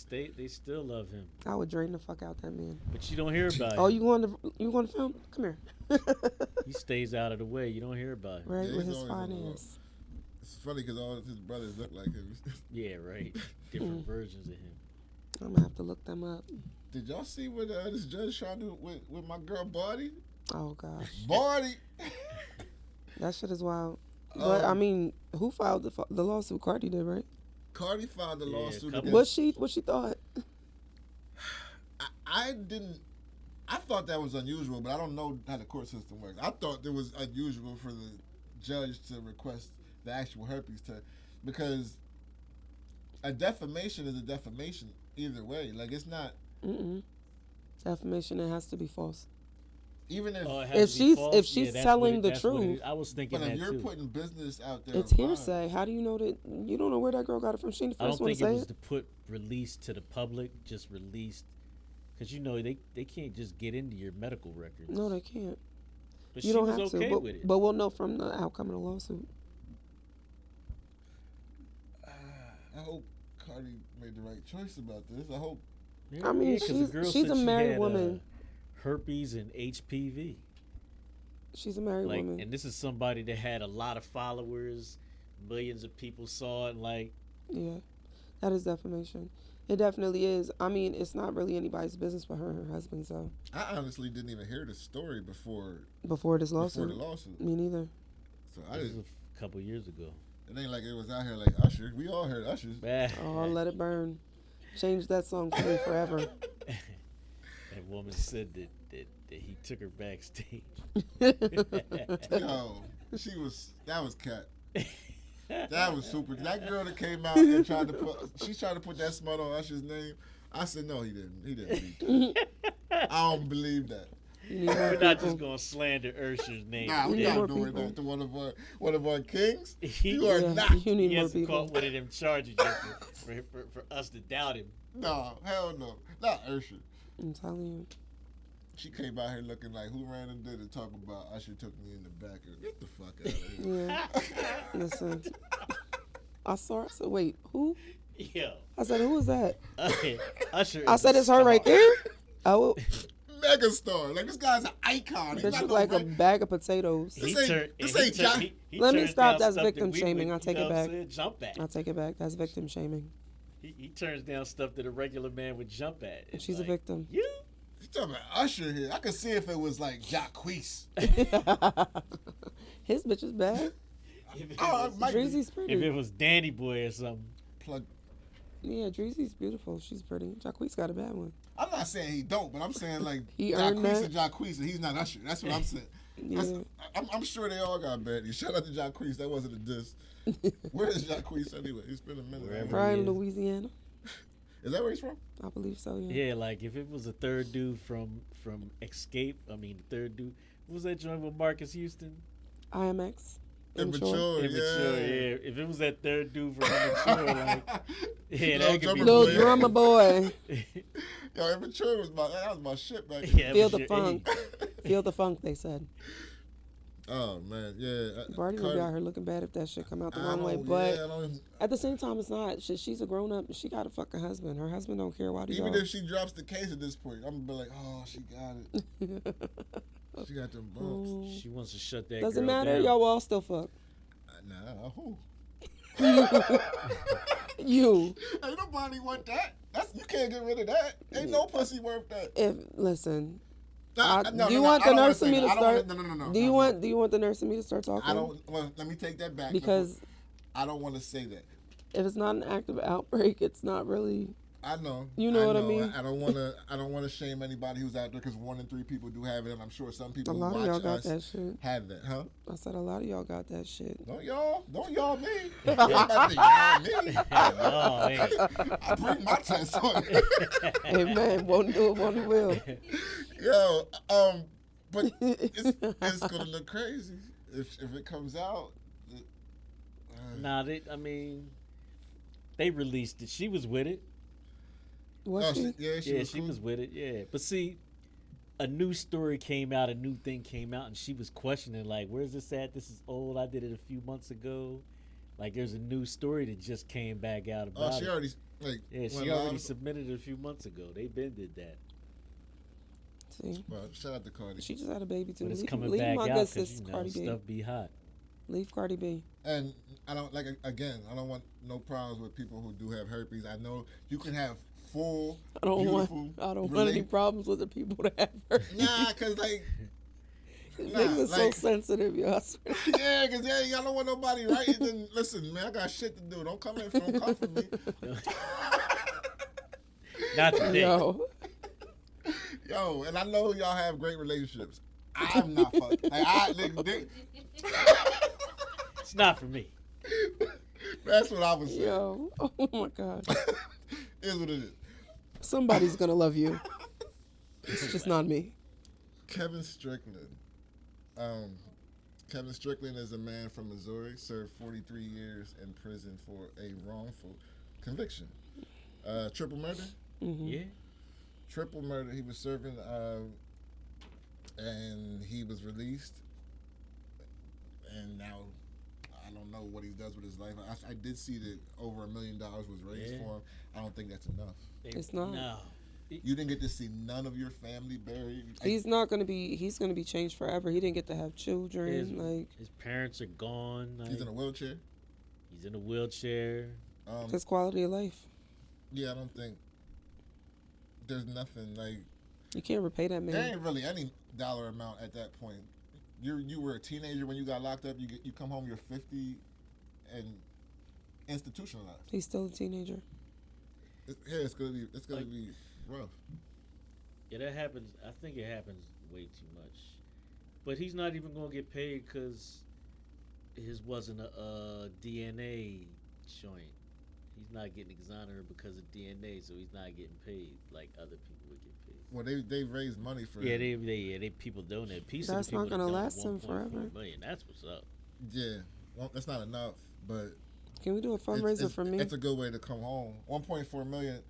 still love him, I would drain the fuck out that man. but you don't hear about Oh, him. you going to film? Come here. He stays out of the way. You don't hear about him. Right, Yeah, with he's his always on fine the ass. it's funny because all of his brothers look like him. Yeah, right. Different versions of him. I'm going to have to look them up. Did y'all see what this judge trying to do with my girl Barty? Oh, gosh. Barty. That shit is wild. But, I mean, who filed the lawsuit? Cardi did, right? Cardi filed the Yeah, lawsuit couple- against. What she thought? I didn't. I thought that was unusual, but I don't know how the court system works. I thought it was unusual for the judge to request the actual herpes test because a defamation is a defamation either way. Like it's not Defamation, it has to be false. even if. Oh, it If has to be she's- false? if she's that's telling what the that's what it truth- is. I was thinking But if that you're too. putting business out there, It's online- hearsay. How do you know that? You don't know where that girl got it from. She ain't the I first don't one to think it say was it. to put release to the public, just released, because they can't just get into your medical records. No, they can't. But You she don't was have okay to. with it. But we'll know from the outcome of the lawsuit. I hope Cardi made the right choice about this. I hope. Yeah, I mean, 'cause the girl she's said a she married had, woman. herpes and HPV. She's a married Like, woman. and this is somebody that had a lot of followers, millions of people saw it. Like, Yeah, that is defamation. It definitely is. I mean, it's not really anybody's business but her and her husband. So I honestly didn't even hear the story before before this lawsuit, the lawsuit. me neither. So I this didn't. was a couple years ago. It ain't like it was out here like Usher. We all heard Usher's. Oh, let it burn. Change that song for me forever. That woman said that he took her backstage. Yo, that was cat. That was super. That girl that came out and tried to put that smut on Usher's name. I said no, he didn't. He didn't believe that. I don't believe that. We're not just gonna slander Usher's name. Nah, we not doing that to one of our kings. You are not. You need He more hasn't people. caught one of them charges yet for us to doubt him. No, hell no, not Usher. I'm telling you. She came out here looking like who random did it talk about Usher took me in the back of get the fuck out of here. Yeah. Listen. I saw her. I said, wait, who? Yo, I said, who is that? Usher. I is said, a it's her right star. there. Oh, Megastar. Like this guy's an icon. He's bitch not look no like a reg- bag of potatoes. This ain't John- Let me turns stop. down That's stuff victim that we shaming. would, I'll take you it know what I'm back. saying, jump at. I'll take it back. That's victim shaming. He turns down stuff that a regular man would jump at. It's She's like, a victim. You? You talking about Usher here? I could see if it was like Jacquees. His bitch is bad. If it, Oh, was, Mike, Dreezy's if pretty. it was Danny Boy or something. plug. Yeah, Dreezy's beautiful. She's pretty. Jacquees got a bad one. I'm not saying he don't, but I'm saying like He earned Jacquees that. and Jacquees, and he's not Usher. That's what I'm saying. That's- Yeah. I'm sure they all got baddies. Shout out to Jacquees. That wasn't a diss. Where is Jacquees anyway? It's been a minute. Wherever. Brian, is. Louisiana. Is that where he's from? I believe so, yeah. Yeah, like if it was a third dude from Escape, I mean the third dude. What was that joint with Marcus Houston? IMX. Immature, Immature, yeah. If it was that third dude from Immature, like yeah, Little that could be drummer Little boy. drummer boy. Yo, Immature was that was my shit back then. Yeah, it Feel was the your funk. age. Feel the funk, they said. Oh man, yeah. Barty gonna be out here looking bad if that shit come out the wrong way. But at the same time, it's not. She's a grown up. She got a fucking husband. Her husband don't care. Why do even y'all? if she drops the case at this point, I'm gonna be like, oh, she got it. She got them bumps. She wants to shut that. Doesn't girl matter. down. Y'all will all still fuck. Nah, who? You. Ain't nobody want that. You can't get rid of that. Ain't no pussy worth that. Listen. Nah, Do you want the nurse and me to start? No. Do you want the nurse and me to start talking? I don't. Well, let me take that back. Because I don't want to say that. if it's not an active outbreak, it's not really. I know. You know what I mean? I don't want to. I don't want to shame anybody who's out there because 1 in 3 people do have it, and I'm sure some A people who lot of y'all watch got us that shit. have that, huh? I said a lot of y'all got that shit. Don't y'all me. You ain't about to y'all me. No, hey. I bring my test on it. Hey man, won't do it, won't will. Yo, but it's gonna look crazy if it comes out. Nah, they released it. She was with it. Was she? She was with it. Yeah, but see, a new story came out, a new thing came out, and she was questioning like, "Where's this at? This is old. I did it a few months ago." Like, there's a new story that just came back out about Oh, she it. already like. Yeah, she already submitted it a few months ago. They been did that. See, Well, shout out to Cardi. she just had a baby too. But it's Leave, coming leave back my out good because, sis you know, Cardi B. stuff be hot. Leave Cardi B. And I don't like again. I don't want no problems with people who do have herpes. I know you can have full. I don't beautiful want any problems with the people that have her. Nah, cause like. Niggas is so like, sensitive, yo. I swear. yeah, cause y'all don't want nobody right. Then listen, man, I got shit to do. Don't come for me. Not today. Yo, And I know y'all have great relationships. I'm not fucking. It's not for me. That's what I was saying. yo. Oh my God. Is what it is. Somebody's gonna love you. It's just not me. Kevin Strickland. Kevin Strickland is a man from Missouri, served 43 years in prison for a wrongful conviction. Triple murder? Mm-hmm. Yeah. Triple murder. He was serving, and he was released. And now, I don't know what he does with his life. I did see that over $1 million was raised for him. I don't think that's enough. It's not. No. You didn't get to see none of your family buried. He's gonna be changed forever. He didn't get to have children. His parents are gone. Like, He's in a wheelchair. He's in a wheelchair. His quality of life. Yeah, I don't think there's nothing like. You can't repay that man. There ain't really any dollar amount at that point. You were a teenager when you got locked up. You come home, you're 50, and institutionalized. He's still a teenager. It's gonna be rough. Yeah, that happens. I think it happens way too much. But he's not even gonna get paid because his wasn't a DNA joint. He's not getting exonerated because of DNA, so he's not getting paid like other people would get paid. Well, they raised money for Yeah, him. they people donate. Piece That's of the not people gonna that last him 1.4 forever. million. That's what's up. Yeah, well, that's not enough, but Can we do a fundraiser for me? it's a good way to come home. 1.4 million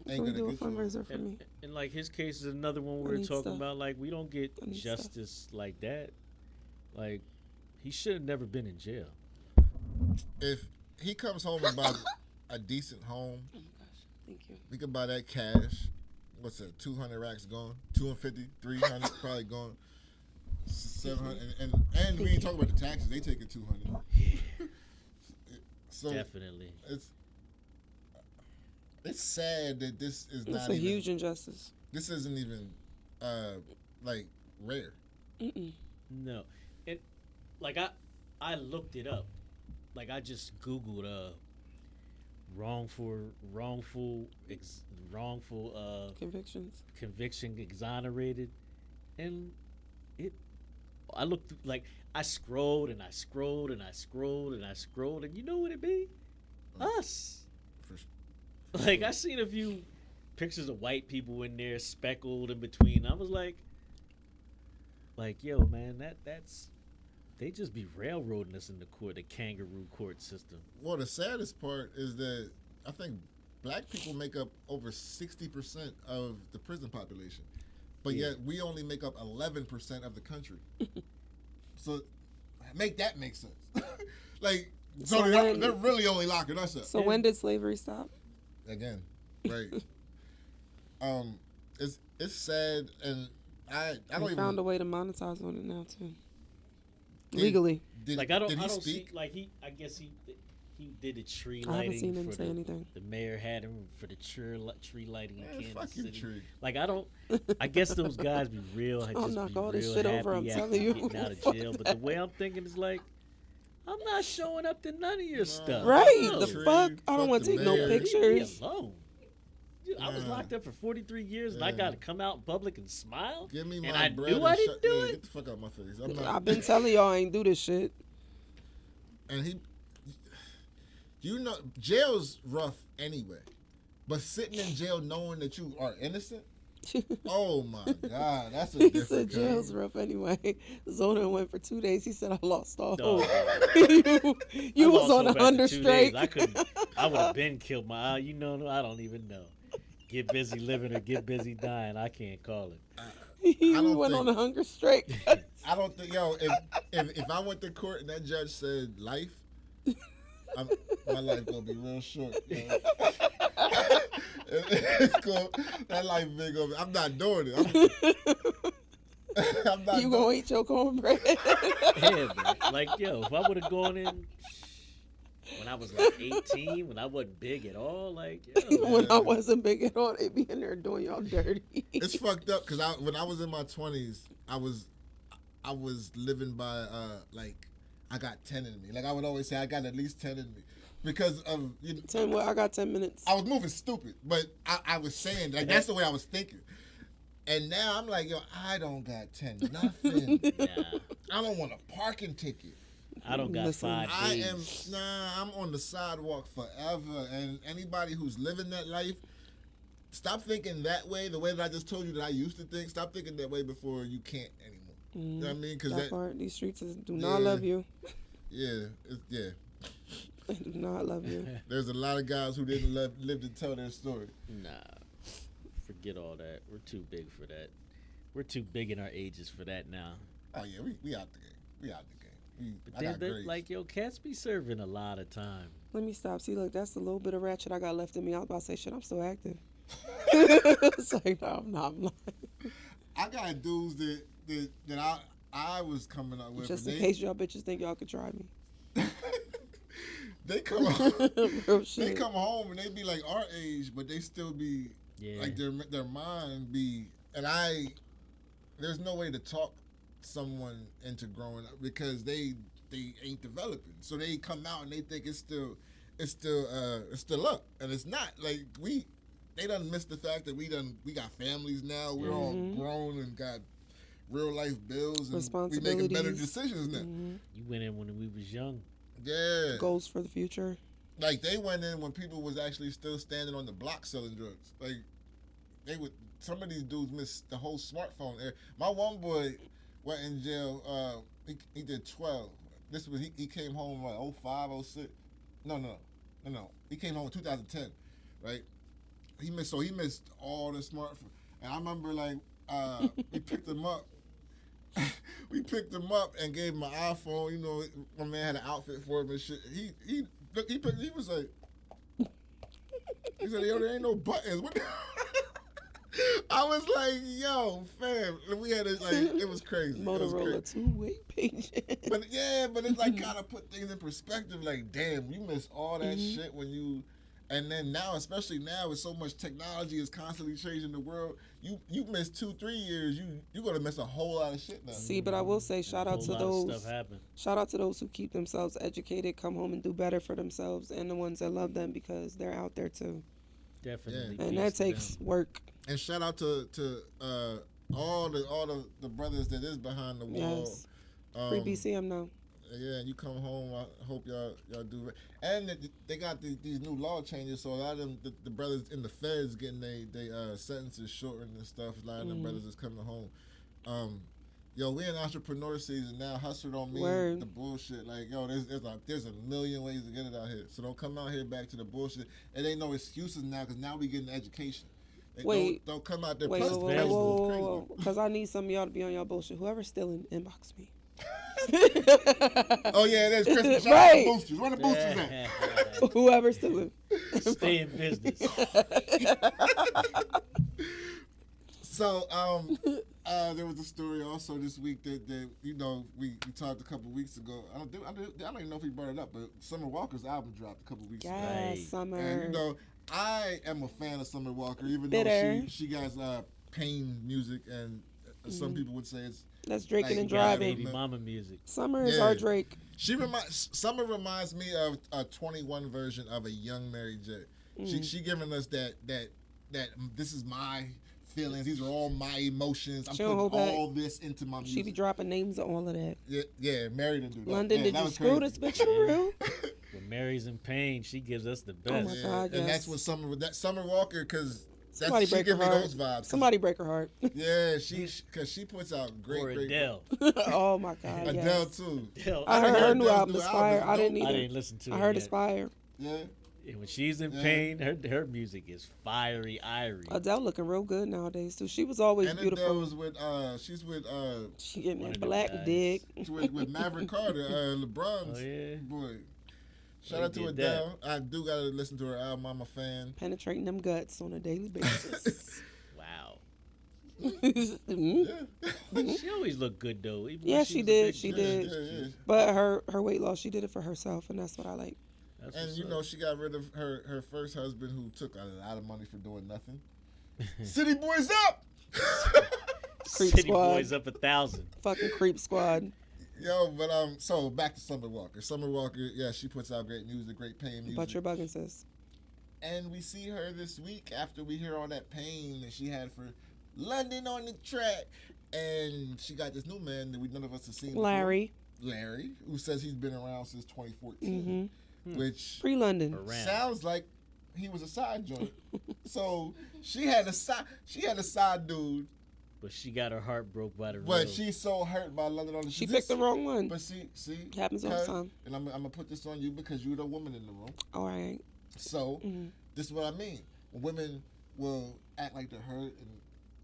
ain't Can we gonna do a get you. fundraiser for me? And like his case is another one I we were need talking stuff. about. Like we don't get I need stuff. justice like that. Like he should have never been in jail. If he comes home and buys a decent home, Oh my gosh, thank you. we could buy that cash. What's that? 200 racks gone. 250, 300 probably gone. 700, and we ain't talking about the taxes. They taking 200. So Definitely. it's sad that this is It's not a even, huge injustice. This isn't even like rare. Mm-mm. No, and like I looked it up. Like I just Googled wrongful Convictions. conviction exonerated, and I looked like I scrolled and I scrolled and I scrolled and I scrolled, and you know what it be? Us. For Like I seen a few pictures of white people in there speckled in between. I was like yo, man, that's they just be railroading us in the court, the kangaroo court system. Well, the saddest part is that I think black people make up over 60% of the prison population, but Yeah. yet we only make up 11% of the country. So make that make sense. Like, so So they're really only locking us up. So when did slavery stop? Again, right? It's sad, and I don't We even found a way to monetize on it now too. Did- Legally. Did, Like I don't did he see speak? like I guess he did a tree I haven't lighting seen him for say the, anything. the mayor had him for the tree lighting in Man, Kansas fuck you, City. tree. Like I guess those guys be real. I'll Just knock be all this real shit happy over, I'm after telling you. getting out of Fuck jail. But that. the way I'm thinking is like, I'm not showing up to none of your stuff. Right, No. the Tree, fuck? I don't fuck want the to take no mayor. Leave me pictures. alone. Dude, I was Yeah. locked up for 43 years, and I Yeah. got to come out in public and smile. Give me my and I bread knew and I didn't shut- do yeah, it. Get the fuck out my face. I'm not. I've been telling y'all I ain't do this shit. And you know, jail's rough anyway. But sitting in jail knowing that you are innocent, oh my God, that's a He different said game. jail's rough anyway. Zona went for 2 days. He said I lost all No. hope. you I was lost on hope after 100 2 straight. days. I would have been killed my eye. You know, I don't even know. Get busy living or get busy dying. I can't call it. He I don't went think- on a hunger strike. I don't think, if I went to court and that judge said life, my life gonna be real short. Yo. It's cool. That life big gonna be, I'm not doing it. I'm not You doing gonna eat your cornbread? Yeah, man. Like, yo, if I would have gone in when I was like 18, when I wasn't big at all, like, yo, When I wasn't big at all, they be in there doing y'all dirty. It's fucked up because when I was in my 20s, I was living by like I got 10 in me. Like I would always say, I got at least 10 in me because of 10. Well, I got 10 minutes. I was moving stupid, but I was saying like that's the way I was thinking. And now I'm like, yo, I don't got 10 nothing. nah, I don't want a parking ticket. I don't got Listen, 5 I days. I'm on the sidewalk forever. And anybody who's living that life, stop thinking that way. The way that I just told you that I used to think. Stop thinking that way before you can't anymore. You know what I mean? Because that part, these streets do not Yeah. love you. yeah. They do not love you. There's a lot of guys who didn't live to tell their story. Nah, forget all that. We're too big for that. We're too big in our ages for that now. Oh yeah, we out the game. We out the game. But I then, got they, grades. like, yo, cats be serving a lot of time. Let me stop. See, look, that's the little bit of ratchet I got left in me. I was about to say, shit, I'm still active. It's like, no, I'm not. I'm lying. I got dudes that I was coming up with. Just and in case y'all bitches think y'all could try me. they come home, Real they shit. come home and they be like our age, but they still be Yeah. like their mind be. And there's no way to talk someone into growing up because they ain't developing. So they come out and they think it's still up, and it's not. Like they done missed the fact that we got families now. We're all grown and got real life bills, and we Responsibilities. making better decisions now. You went in when we was young. Yeah, Goals for the future. like they went in when people was actually still standing on the block selling drugs. Like they would. Some of these dudes missed the whole smartphone era. My one boy went in jail. He did 12. This was he came home like 05, 06. No. He came home in 2010, right? He missed all the smartphone. And I remember like we picked him up. We picked him up and gave him an iPhone. You know, my man had an outfit for him and shit. He was like, he said, "Yo, there ain't no buttons." What? I was like, "Yo, fam," we had it like it was crazy. Motorola two-way page. But it's like gotta put things in perspective. Like, damn, you miss all that shit when you, and then now, especially now, with so much technology is constantly changing the world. You miss 2-3 years, you gonna miss a whole lot of shit now. See, but I will say, shout out to those. Shout out to those who keep themselves educated, come home and do better for themselves, and the ones that love them because they're out there too. Definitely. And that takes work. And shout out to all the brothers that is behind the wall. Yes. Free BCM now. Yeah, and you come home. I hope y'all do. And they got these new law changes, so a lot of them, the brothers in the feds getting they sentences shortened and stuff. A lot of them brothers is coming home. Yo, we in entrepreneur season now. Hustle don't mean the bullshit. Like, yo, there's a million ways to get it out here. So don't come out here back to the bullshit. It ain't no excuses now, because now we getting education. Don't come out there. Whoa. Because I need some of y'all to be on y'all bullshit. Whoever's stealing, inbox me. Oh yeah, there's Christmas. Shout Right. out to boosters. Where the boosters at? Whoever's stealing. Stay in business. So, there was a story also this week that you know we talked a couple weeks ago. I don't even know if he brought it up, but Summer Walker's album dropped a couple weeks ago. Yes, Summer. And you know, I am a fan of Summer Walker, even Bitter. though she got pain music, and some people would say it's that's drinking like and driving. Baby mama music. Summer is our Drake. Summer reminds me of a 21 version of a young Mary J. She giving us that this is my feelings. These are all my emotions. I'm putting all this into my music. She be dropping names of all of that. Yeah, Mary didn't do that. London, did you screw this bitch for real? When Mary's in pain, she gives us the best. Oh my God, and yes. that's what Summer Walker, because Somebody break her me heart. those vibes. Somebody break her heart. Yeah, because she puts out great. Adele. Oh my God, Adele yes. too. I heard her new Adele's album, Aspire. I didn't either. I didn't listen to it. I heard yet. Aspire. Yeah. And when she's in pain, her music is fiery, irie. Adele looking real good nowadays too. She was always And beautiful. Adele was with she's with She getting One that of them black guys. dick. she's with Maverick Carter, LeBron's boy. Shout out to Adele. I do gotta listen to her album. I'm a fan. Penetrating them guts on a daily basis. Wow. Mhm. She always looked good though. Even Yeah, when she was a did. big She girl. did. Yeah. But her weight loss, she did it for herself, and that's what I like. That's And what's you up. know, she got rid of her first husband, who took a lot of money for doing nothing. City Boys up! Creep City Squad. Boys up 1,000. Fucking creep squad. Yo, but so back to Summer Walker. Summer Walker, yeah, she puts out great music, great pain music. But you're bugging, sis. And we see her this week after we hear all that pain that she had for London on the track. And she got this new man that none of us have seen before. Larry. Larry, who says he's been around since 2014. Which Pre-London. sounds like he was a side joint. So she had a side dude. But she got her heart broke by the road. But she's so hurt by London on the She picked the wrong one. But see, Happens all the cuz- time. And I'm gonna put this on you because you're the woman in the room. All right. So this is what I mean. When women will act like they're hurt and,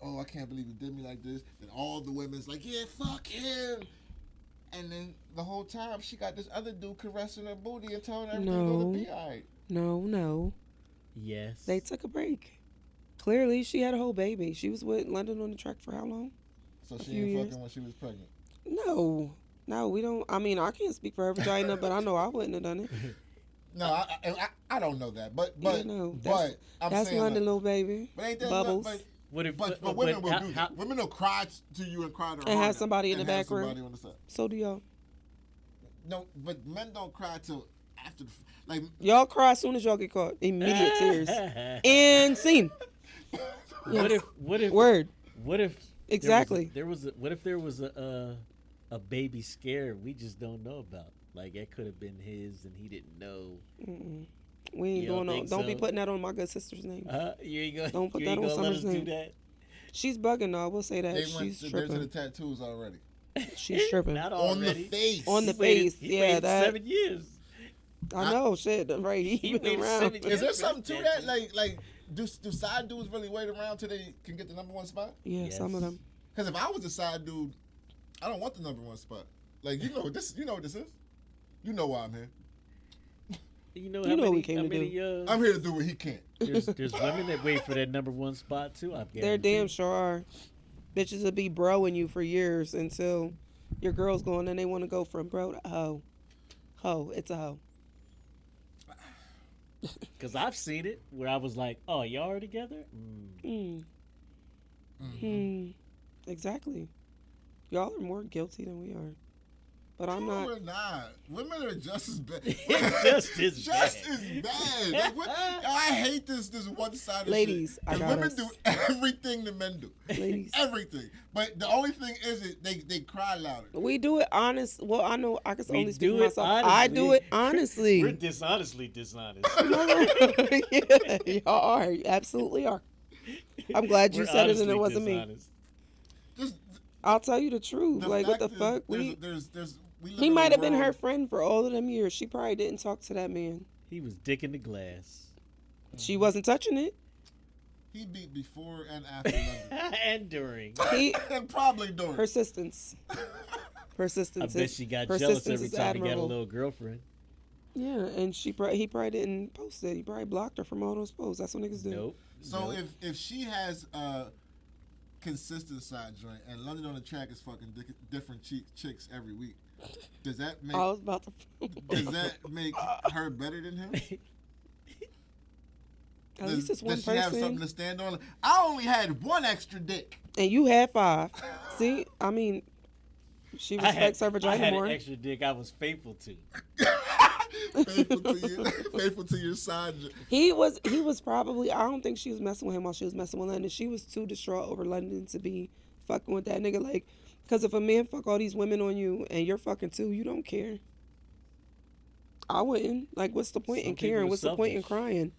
oh, I can't believe he did me like this, and all the women's like, yeah, fuck him. And then the whole time she got this other dude caressing her booty and telling her everything's gonna be all right. No. Yes. They took a break. Clearly, she had a whole baby. She was with London on the track for how long? So she few ain't years. fucking when she was pregnant. No, we don't. I mean, I can't speak for her vagina, but I know I wouldn't have done it. No, I don't know that, but Yeah, no, I'm that's saying London, like, little baby. but ain't that Bubbles. But women will do that. Women will cry to you and cry to her And heart have somebody in and the have back room. somebody on the side. So do y'all. No, but men don't cry till after like. Y'all cry as soon as y'all get caught. Immediate tears. And scene. What if Word. What if Exactly. What if there was a baby scare we just don't know about? Like it could have been his and he didn't know. Mm-mm. We ain't You don't doing no. think Don't be so? putting that on my good sister's name. You ain't gonna. Don't put you that ain't on gonna let Summer's us do name. that. She's bugging though. I will say that They she's went they're to the tripping. tattoos already. She's tripping. Not On the already. face. On the He waited- face. he Yeah, waited that. 7 years. I know. Shit. Right. He He been waited around. 7 years. Is there for something his to that? tattoo. Do side dudes really wait around till they can get the number one spot? Yeah, Yes. some of them. Because if I was a side dude, I don't want the number one spot. Like, you know what this is? You know why I'm here. You know You how know what many? we came how to many? do. I'm here to do what he can't. There's women that wait for that number one spot too. I They're damn sure are. Bitches will be broing you for years until your girl's going and they want to go from bro to hoe. Hoe. It's a hoe. Because I've seen it where I was like, "Oh, y'all are together." Mm. Exactly. Y'all are more guilty than we are. But I'm No, not. we're not. Women are just as bad. Just as Just bad. as bad. Like, I hate this one-sided Ladies, shit. I 'Cause got women us. do everything the men do. Ladies. Everything. But the only thing is they cry louder. We do it honest. Well, I know I can We only speak do for it myself. honestly. I do it honestly. We're dishonestly dishonest. Yeah, y'all are. You absolutely are. I'm glad you We're said it and it honestly wasn't me. dishonest. Just I'll tell you the truth. Like, what the fact is, fuck? we live He in a might have been world- her friend for all of them years. She probably didn't talk to that man. He was dick in the glass. She wasn't touching it. He beat before and after London. And during. He And probably during. persistence. I Persistence. bet is- she got jealous persistence every is time he got a admirable. little girlfriend. Yeah, and he probably didn't post it. He probably blocked her from all those posts. That's what niggas do. Nope. So nope. if she has a consistent side joint and London on the track is fucking different chicks every week, does that make I was about to. does that make her better than him? At least it's one does she have person. something to stand on? I only had one extra dick. And you had 5. See, I mean, she respects her I vagina had more. an extra dick I was faithful to. Faithful to your side joint. He was probably. I don't think she was messing with him while she was messing with London. She was too distraught over London to be fucking with that nigga. Like, because if a man fuck all these women on you and you're fucking too, you don't care. I wouldn't. Like, what's the point Some in people caring? are What's the point in selfish. crying?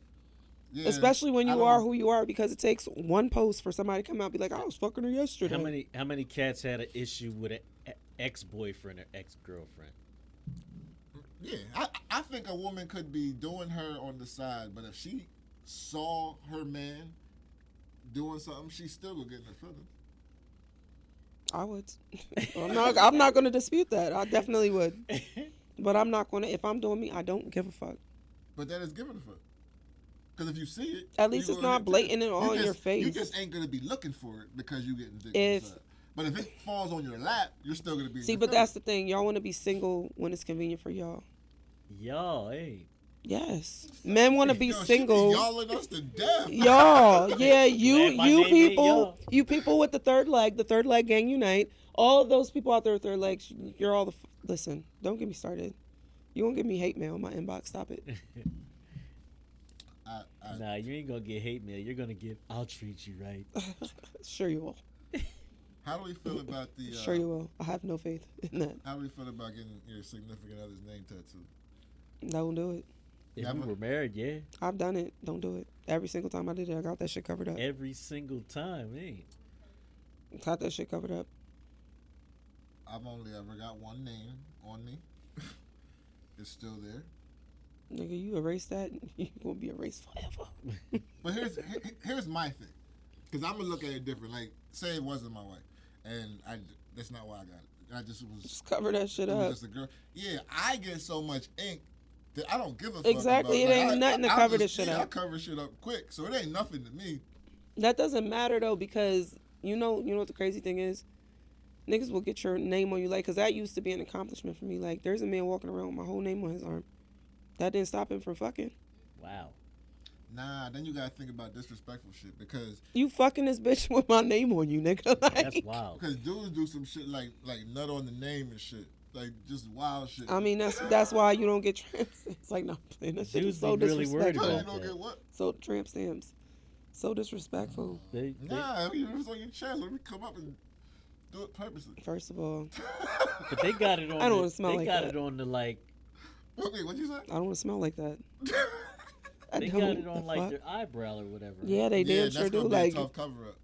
Yeah, Especially when I you don't- are who you are, because it takes one post for somebody to come out and be like, I was fucking her yesterday. How many cats had an issue with an ex-boyfriend or ex-girlfriend? Yeah, I think a woman could be doing her on the side, but if she saw her man doing something, she still gonna get in her feelings. I would. I'm not going to dispute that. I definitely would. But I'm not going to. If I'm doing me, I don't give a fuck. But that is giving a fuck. Because if you see it, At least you it's gonna not hit blatant it. and all in your face. You just ain't gonna be looking for it because you getting dick on If- the side. But if it falls on your lap, you're still gonna be. in See, your but that's feelings. the thing. Y'all want to be single when it's convenient for y'all. Y'all, hey. Yes. Men want to be Yo, she be single. yawling us to death. Y'all, yeah, Glad you my name ain't y'all. people with the third leg gang unite. All of those people out there with third legs, you're all listen, don't get me started. You won't give me hate mail in my inbox. Stop it. Nah, you ain't gonna get hate mail. You're gonna get, I'll treat you right. Sure you will. How do we feel about the? Sure you will. I have no faith in that. How do we feel about getting your significant other's name tattooed? Don't do it. If Never. we were married, yeah. I've done it. Don't do it. Every single time I did it, I got that shit covered up. Every single time, hey. Got that shit covered up. I've only ever got one name on me. It's still there. Nigga, you erase that, you gonna be erased forever. But here's my thing, because I'm gonna look at it different. Like, say it wasn't my wife, and that's not why I got it. I just was Just cover that shit it was up. just a girl. Yeah, I get so much ink that I don't give a fuck. Exactly, about, it ain't nothing to cover this shit I up. cover shit up quick, so it ain't nothing to me. That doesn't matter though, because you know what the crazy thing is? Niggas will get your name on you, like, cause that used to be an accomplishment for me. Like, there's a man walking around with my whole name on his arm. That didn't stop him from fucking. Wow. Nah, then you gotta think about disrespectful shit because You fucking this bitch with my name on you, nigga. Like, That's wild. dudes do some shit like nut on the name and shit, like just wild shit. I mean, that's why you don't get tramp stamps. Like, no, that shit Dudes is so be really worried disrespectful. How you about don't that. get what? So tramp stamps. So disrespectful. Nah, it was on your chest. Let me come up and do it purposely. First of all, But they got it on. I don't wanna smell They like got that. it on the like. Wait, what'd you say? I don't want to smell like that. I They don't. got it on The like fuck? their eyebrow or whatever. Yeah, they damn that's sure do. gonna be Like a tough cover up.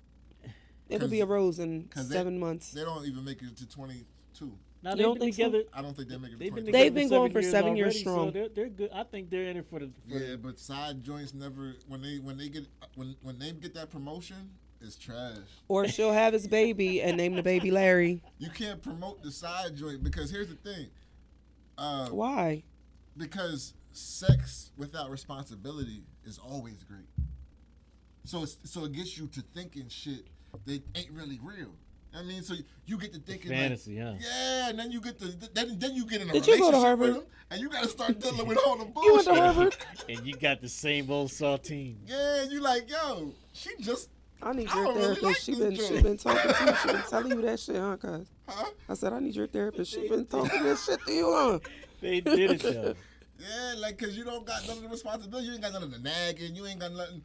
it'll be a rose in 'Cause 7 months. They don't even make it to 22. Now You they've don't been think so? together. I don't think they make it to They've been 22. They've together been going for 7 years already, strong. So they're good. I think they're in it for the. Yeah, but side joints never when they get that promotion, it's trash. Or she'll have his baby and name the baby Larry. You can't promote the side joint because here's the thing. Why? Because sex without responsibility is always great. So it gets you to thinking shit that ain't really real. I mean, so you get to thinking fantasy, like, huh? yeah, and then you get to then you get in a Did you go to relationship Harvard? with him, and you got to start dealing with all the You went to bullshit. Harvard? And you got the same old saltine. Yeah, you like, yo, she just, I need I your don't really therapist. like She been this she joint. been talking to you. She been telling you that shit, huh, cuz? huh? I said I need your therapist. She been talking this shit to you, huh? They did it though. Yeah, like, cause you don't got none of the responsibility. You ain't got none of the nagging. You ain't got nothing.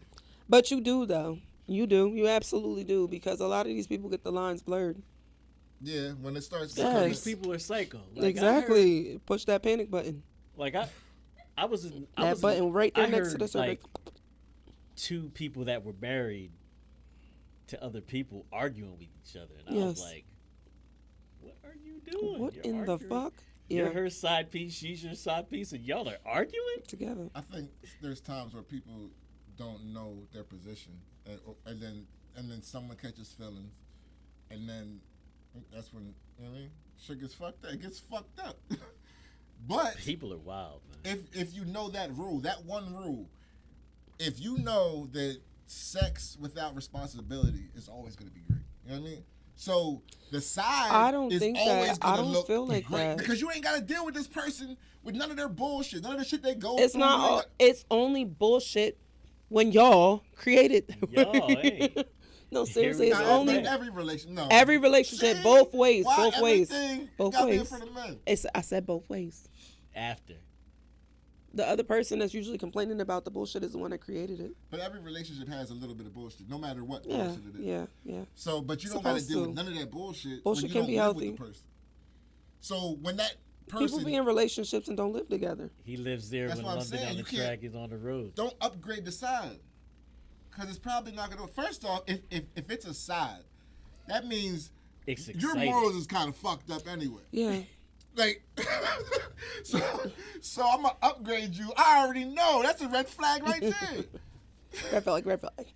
But you do though. You do. You absolutely do because a lot of these people get the lines blurred. Yeah, when it starts. Yes. becoming- These people are psycho. Like, Exactly. Push that panic button. I was in. I That was button right there I next to heard, the cervix. like, two people that were married to other people arguing with each other, and I was Yes. like, "What are you doing? What You're in the arguing. fuck? You're Yeah, her side piece. She's your side piece, and y'all are arguing." together. I think there's times where people don't know their position, and then someone catches feelings, and then that's when, you know what I mean, shit gets fucked up. It gets fucked up. But People are wild, man. if you know that rule, that one rule, if you know that sex without responsibility is always going to be great, you know what I mean? So the side I don't is think always that- gonna I don't look feel like great that. because you ain't got to deal with this person with none of their bullshit, none of the shit they go It's through. not. You ain't All, got- it's only bullshit when y'all created. Y'all ain't. No, seriously, it's Here we Nah, go. only every relation. No, every relationship, See? both ways, Why both ways, everything both gotta be ways. for the men? I said both ways. After. The other person that's usually complaining about the bullshit is the one that created it. But every relationship has a little bit of bullshit, no matter what Yeah, bullshit it is. yeah. So, but you don't got to Supposed deal to. with none of that bullshit. Bullshit when you can don't be live with healthy. the person. So when that People person be in relationships and don't live together. He lives there That's when what I'm London saying. on the You can't- track is on the road. don't upgrade the side, because it's probably not gonna. First off, if it's a side, that means It's your exciting. morals is kind of fucked up anyway. Yeah. Like, so I'm gonna upgrade you. I already know that's a red flag right there. Red flag, red flag.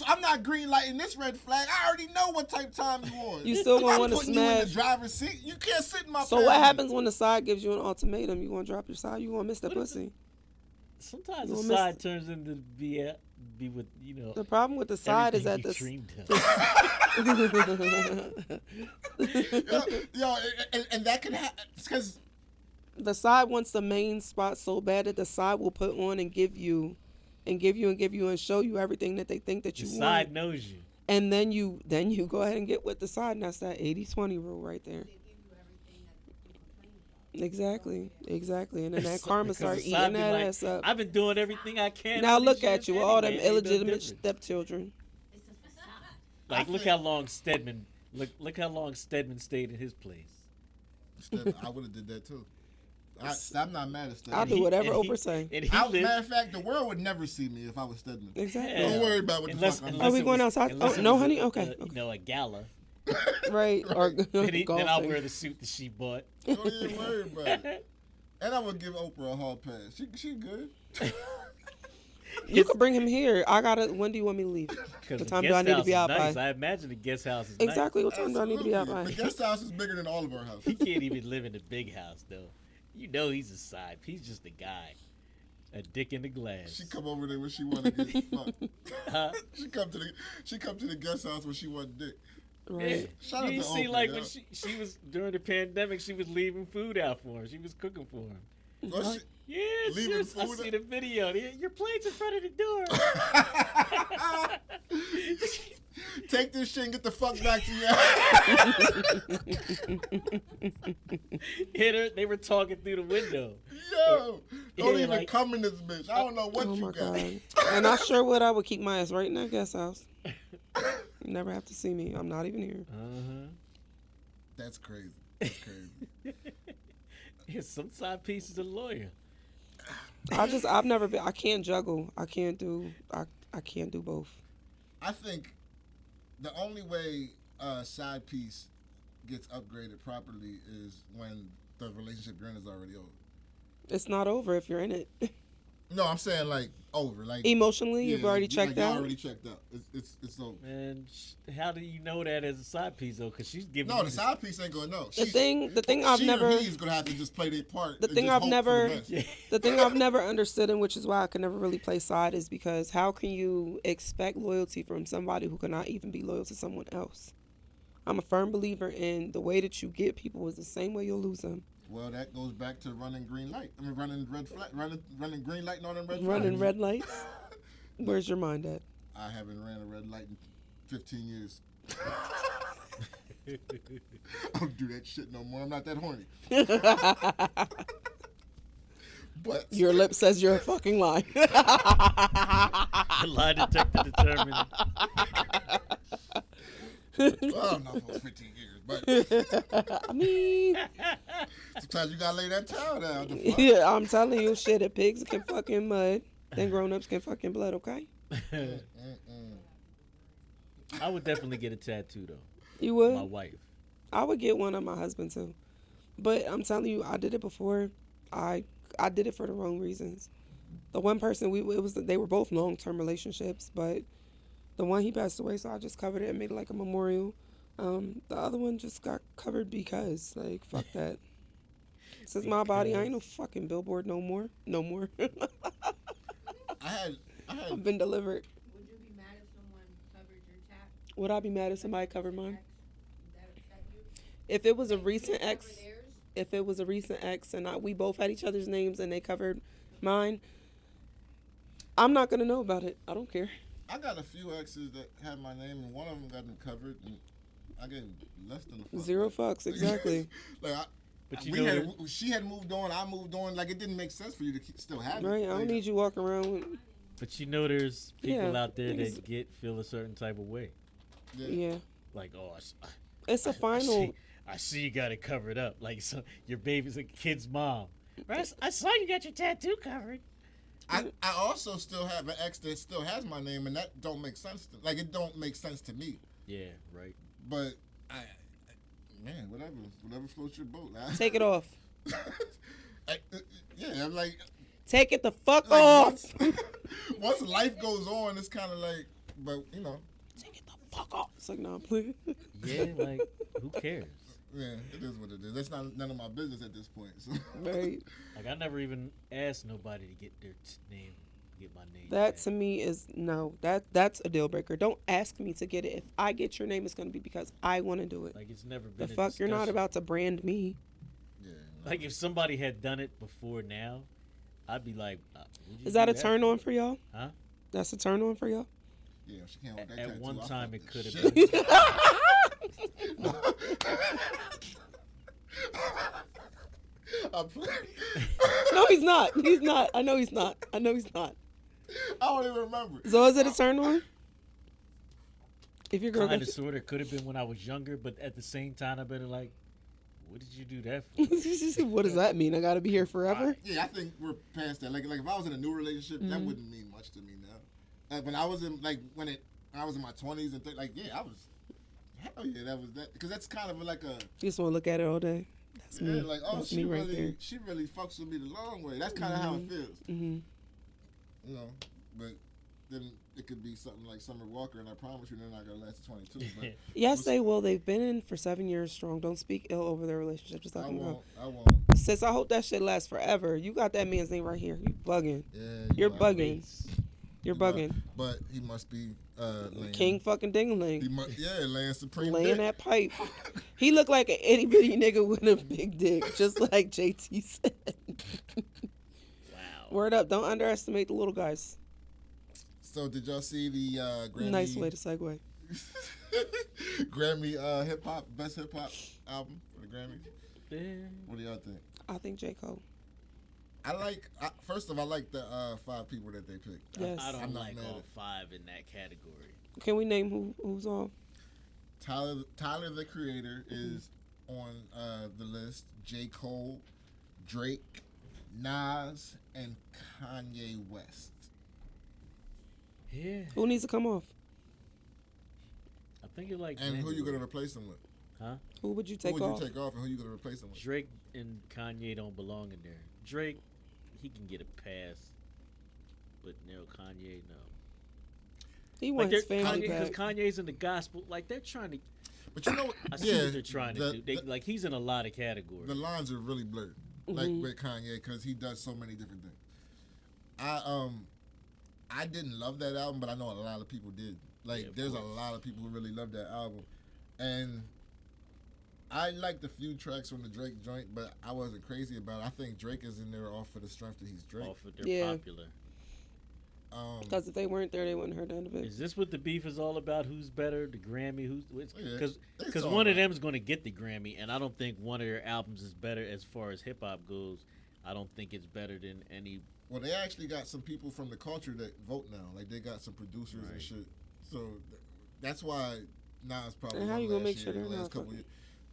I'm not green lighting this red flag. I already know what type of time you on. You still gonna I'm wanna putting you in the smash. driver's seat. You can't sit in my. So what passenger. happens when the side gives you an ultimatum? You gonna drop your side? You gonna miss the What is pussy? Sometimes You the gonna miss side turns into be with, you know. The problem with the side is everything that you the dreamed of. Yo, and that could happen because the side wants the main spot so bad that the side will put on and give you and show you everything that they think that The you side want. knows you. And then you go ahead and get with the side, and that's that 80-20 rule right there. Exactly. And then that karma Because start the eating side be that like, ass up. I've been doing everything I can. Now all these look years at you, all them anyway. Ain't no illegitimate different. stepchildren. Like, look how long Stedman. Look how long Stedman stayed in his place. I would have did that too. I'm not mad at I'll Stedman. do whatever And he- Oprah say. And he Matter lived, of fact, the world would never see me if I was Stedman. Exactly. Yeah. Don't worry about what unless, the fuck I'm unless Are we it going was- outside? unless Oh, it no, was honey? a- Okay, You know, a gala. Right. Or Then I'll golfing. wear the suit that she bought. Don't even worry about it. And I would give Oprah a hall pass. She good. You can bring him here. When do you want me to leave? Because What time do I need to be out nice. by? I imagine the guest house is Exactly. What time do I need to be out Absolutely. by? The guest house is bigger than all of our houses. nice. He can't even live in the big house, though. You know he's a side. He's just a guy. A dick in the glass. She come over there when she want to get fucked. Huh? She come to the guest house when she want dick. Yeah. Right. Shout out You to see, Oprah, like yo. when she was during the pandemic, she was leaving food out for him. She was cooking for him. Oh, she- Yeah, Leaving I food see out? the video. Your plate's in front of the door. Take this shit and get the fuck back to your Hit her. They were talking through the window. Yo, don't Yeah, even like- come in this bitch. I don't know what Oh you my got. god! And I sure would. I would keep my ass right in that guest house. You never have to see me. I'm not even here. That's crazy. That's crazy. Yeah, some side piece is a lawyer. I've never been. I can't juggle. I can't do both. I think the only way a side piece gets upgraded properly is when the relationship you're in is already over. It's not over if you're in it. No, I'm saying like over, like Emotionally, yeah, you've already like, checked y'all out. already checked out. It's over. And how do you know that as a side piece though? Because she's giving. No, you the side piece ain't gonna know. The thing I've she never, or he's gonna have to just play their part. the and thing just I've hope never, for the best. the thing I've never understood, and which is why I could never really play side, is because how can you expect loyalty from somebody who cannot even be loyal to someone else? I'm a firm believer in the way that you get people is the same way you'll lose them. Well, that goes back to running green light. I mean, running red flag, running green light and all them red Running flags. red lights. Where's your mind at? I haven't ran a red light in 15 years. I don't do that shit no more. I'm not that horny. But Your lip says you're a fucking lie. Lie detector determined. well, not for 15 years, but I mean, sometimes you gotta lay that towel down. The fuck? yeah, I'm telling you, shit, if pigs can fuck in mud, then grown-ups can fuck in blood, okay? I would definitely get a tattoo though. You would? My wife. I would get one of my husband too. But I'm telling you, I did it before. I did it for the wrong reasons. The one person they were both long-term relationships, but the one he passed away, so I just covered it and made it like a memorial. The other one just got covered because, like, fuck that. This is my body. I ain't no fucking billboard no more. No more. I had I've been delivered. Would you be mad if someone covered your tat? Would I be mad if somebody covered mine? Would that upset you? If it was a recent Cover ex, theirs? if it was a recent ex and we both had each other's names and they covered mine, I'm not gonna know about it. I don't care. I got a few exes that had my name, and one of them got them covered, and I gave less than a fuck. Zero fucks, exactly. But you we know, she had moved on, I moved on. Like, it didn't make sense for you to still have it. Right? I don't need you walking around with. but you know, there's people Yeah, out there niggas- that feel a certain type of way. Yeah. Like, oh, It's a final. I see you got it covered up. Like, so your baby's a kid's mom. Right? I saw you got your tattoo covered. I also still have an ex that still has my name, and that don't make sense. It don't make sense to me. Yeah, right. But man, whatever floats your boat. Take it off. Yeah, I'm like Take it the fuck like off. once life goes on, it's kind of like, but you know, Take it the fuck off. It's like, nah, please. Yeah, like, who cares? yeah, it is what it is. That's not none of my business at this point. So. Right. Like, I never even asked nobody to get their name, get my name. That tattooed. to me is no. That's a deal breaker. Don't ask me to get it. If I get your name, it's gonna be because I want to do it. Like, it's never The been a fuck, you're not discussion. about to brand me. Yeah. Like, if somebody had done it before now, I'd be like, what'd you Is that do a turn for? on for y'all? Huh? That's a turn on for y'all? Yeah, she can't hold that At tattoo. one I'll time, fuck it this could shit. have been. I'm playing. No, he's not. He's not. I know he's not. I know he's not. I don't even remember. So is it a turn on? If your girl Kind of, got sort of. Could have been when I was younger, but at the same time, I better like, what did you do that for? what does that mean? I gotta be here forever? Yeah, I think we're past that. Like if I was in a new relationship, that wouldn't mean much to me now. Like when I was in when I was in my 20s and I was hell yeah, that was that because that's kind of like a You just wanna look at it all day. That's me. like oh That's she me right really there. she really fucks with me the long way. That's kind of how it feels, Mm-hmm. you know. But then it could be something like Summer Walker, and I promise you they're not gonna last to 22. But Yes, they will. They've been in for 7 years strong. Don't speak ill over their relationship. Just I let them go. won't. Sis, I hope that shit lasts forever. You got that man's name right here. You bugging. Yeah, You're right. bugging. You're bugging. But he must be laying, King fucking He dingling. must, laying supreme. Laying dick. that pipe. He looked like an itty bitty nigga with a big dick, just like JT said. Wow. Word up. Don't underestimate the little guys. So did y'all see the Grammy? Nice way to segue. Grammy hip hop, best hip hop album for the Grammys. Yeah. What do y'all think? I think J. Cole. First of all, I like the 5 people that they picked. Yes. I don't I'm not like mad all at- 5 in that category. Can we name who's off? Tyler the Creator is on the list. J. Cole, Drake, Nas, and Kanye West. Yeah. Who needs to come off? I think it like. And who you January. gonna replace them with? Huh? Who would you Who take would off? you take off, and who you gonna replace them with? Drake and Kanye don't belong in there. Drake, he can get a pass, but no, Kanye, no. He wants his they're- family Kanye, back. Kanye's in the gospel. Like they're trying to. But you know, I see what they're trying to do. They, the- like he's in a lot of categories. the lines are really blurred, like with Kanye, because he does so many different things. I didn't love that album, but I know a lot of people did. Like, Yeah, of there's a course. lot of people who really love that album, and I liked a few tracks from the Drake joint, but I wasn't crazy about it. I think Drake is in there off for the strength that he's Drake. Off of they're Yeah. popular. Because if they weren't there, they wouldn't heard the end of it. Is this what the beef is all about? Who's better, the Grammy? Who's Yeah, because it's all one of right. them is going to get the Grammy, and I don't think one of their albums is better as far as hip hop goes. I don't think it's better than any. Well, they actually got some people from the culture that vote now. Like, they got some producers and Right. shit. So that's why Nas probably. And how won you gonna last make sure year. they're The last not couple fucking-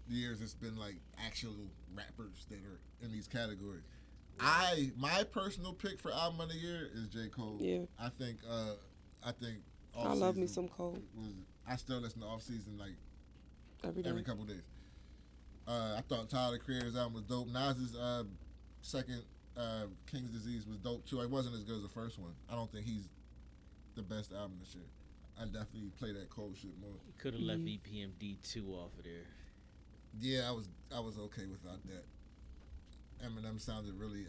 years, it's been like actual rappers that are in these categories. My personal pick for album of the year is J. Cole. Yeah. I think I love me Off-Season some Cole I still listen to Off Season like every day. every couple days. I thought Tyler the Creator's album was dope. Nas's second King's Disease was dope too. It wasn't as good as the first one. I don't think he's the best album this year. I definitely play that Cole shit more. Could have left EPMD 2 off of there. Yeah, I was okay without that. Eminem sounded really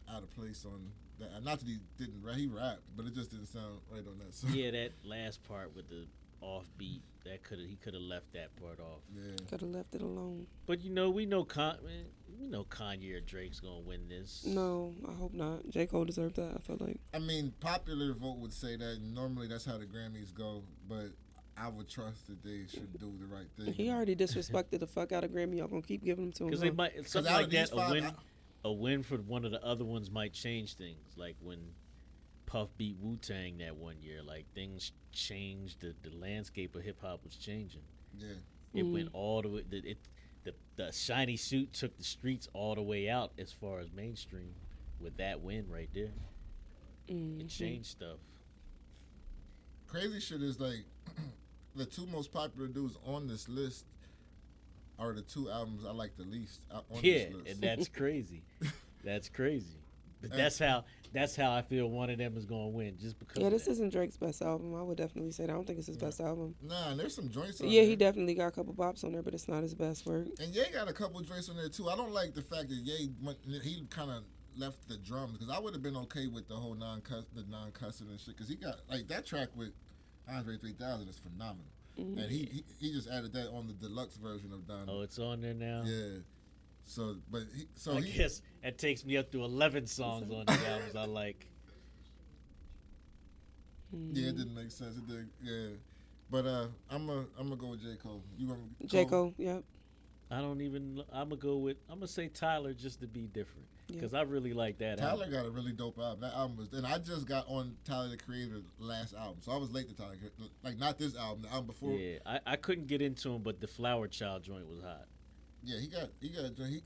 out of place on that. Not that he didn't rap, he rapped, but it just didn't sound right on that song. Yeah, that last part with the offbeat, he could have left that part off. Yeah. Could have left it alone. But we know Kanye or Drake's gonna win this. No, I hope not. J. Cole deserved that, I feel like. I mean, popular vote would say that. Normally, that's how the Grammys go, but I would trust that they should do the right thing. He already disrespected the fuck out of Grammy. Y'all gonna keep giving him to him. Because huh? they might something out like of these that. five, A win for one of the other ones might change things. Like when Puff beat Wu-Tang that one year, like things changed. The landscape of hip hop was changing. Yeah. It went all the way. The shiny suit took the streets all the way out as far as mainstream with that win right there. It changed stuff. Crazy shit is like the 2 most popular dudes on this list are the 2 albums I like the least on Yeah, this list. and that's crazy. That's crazy. But that's how I feel one of them is gonna win just because. Yeah, of this that. isn't Drake's best album. I would definitely say that. I don't think it's his best album. Nah, and there's some joints on Yeah, there. he definitely got a couple bops on there, but it's not his best work. And Ye got a couple joints on there too. I don't like the fact that Ye he kind of left the drums, because I would have been okay with the whole non-cussing and shit, because he got like that track with Andre 3000 is phenomenal. And he just added that on the deluxe version of Don. Oh, it's on there now. Yeah. So, but I guess that takes me up to 11 songs on the albums I like. Yeah, it didn't make sense. It did. Yeah. But I'm gonna go with J. Cole. You want J. Cole, yep. I'm gonna say Tyler just to be different because I really like that Tyler album. got a really dope album. That album was, and I just got on Tyler the Creator's last album, so I was late to Tyler. Like not this album, the album before. Yeah, I couldn't get into him, but the Flower Child joint was hot. Yeah,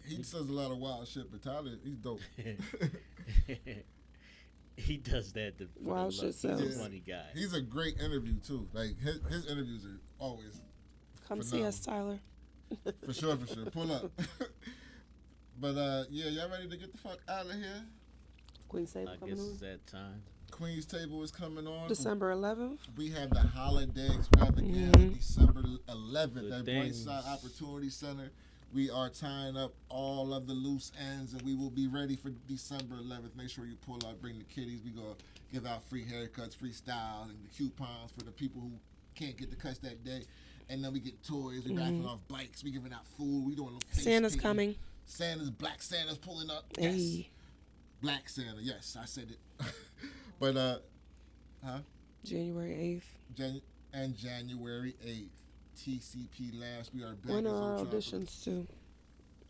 he says a lot of wild shit, but Tyler, he's dope. He does that. Wild shit He's sounds. a funny guy. He's a great interview too. Like his interviews are always Come see us, Tyler. for sure. Pull up. But yeah, y'all ready to get the fuck out of here? Queen's Table I coming guess on. it's that time. Queen's Table is coming on. December 11th. We have the holiday extravaganza, December 11th Good at things. Brightside Opportunity Center. We are tying up all of the loose ends, and we will be ready for December 11th. Make sure you pull out, bring the kiddies. We gonna give out free haircuts, free styles, and the coupons for the people who can't get the cuts that day. And then we get toys. We raffling off bikes. We giving out food. We doing face Santa's painting. coming. Black Santa's pulling up. Yes. Hey. Black Santa. Yes, I said it. But January 8th. and January 8th. TCP Labs. We are back. When as are our Zootropolis. auditions too?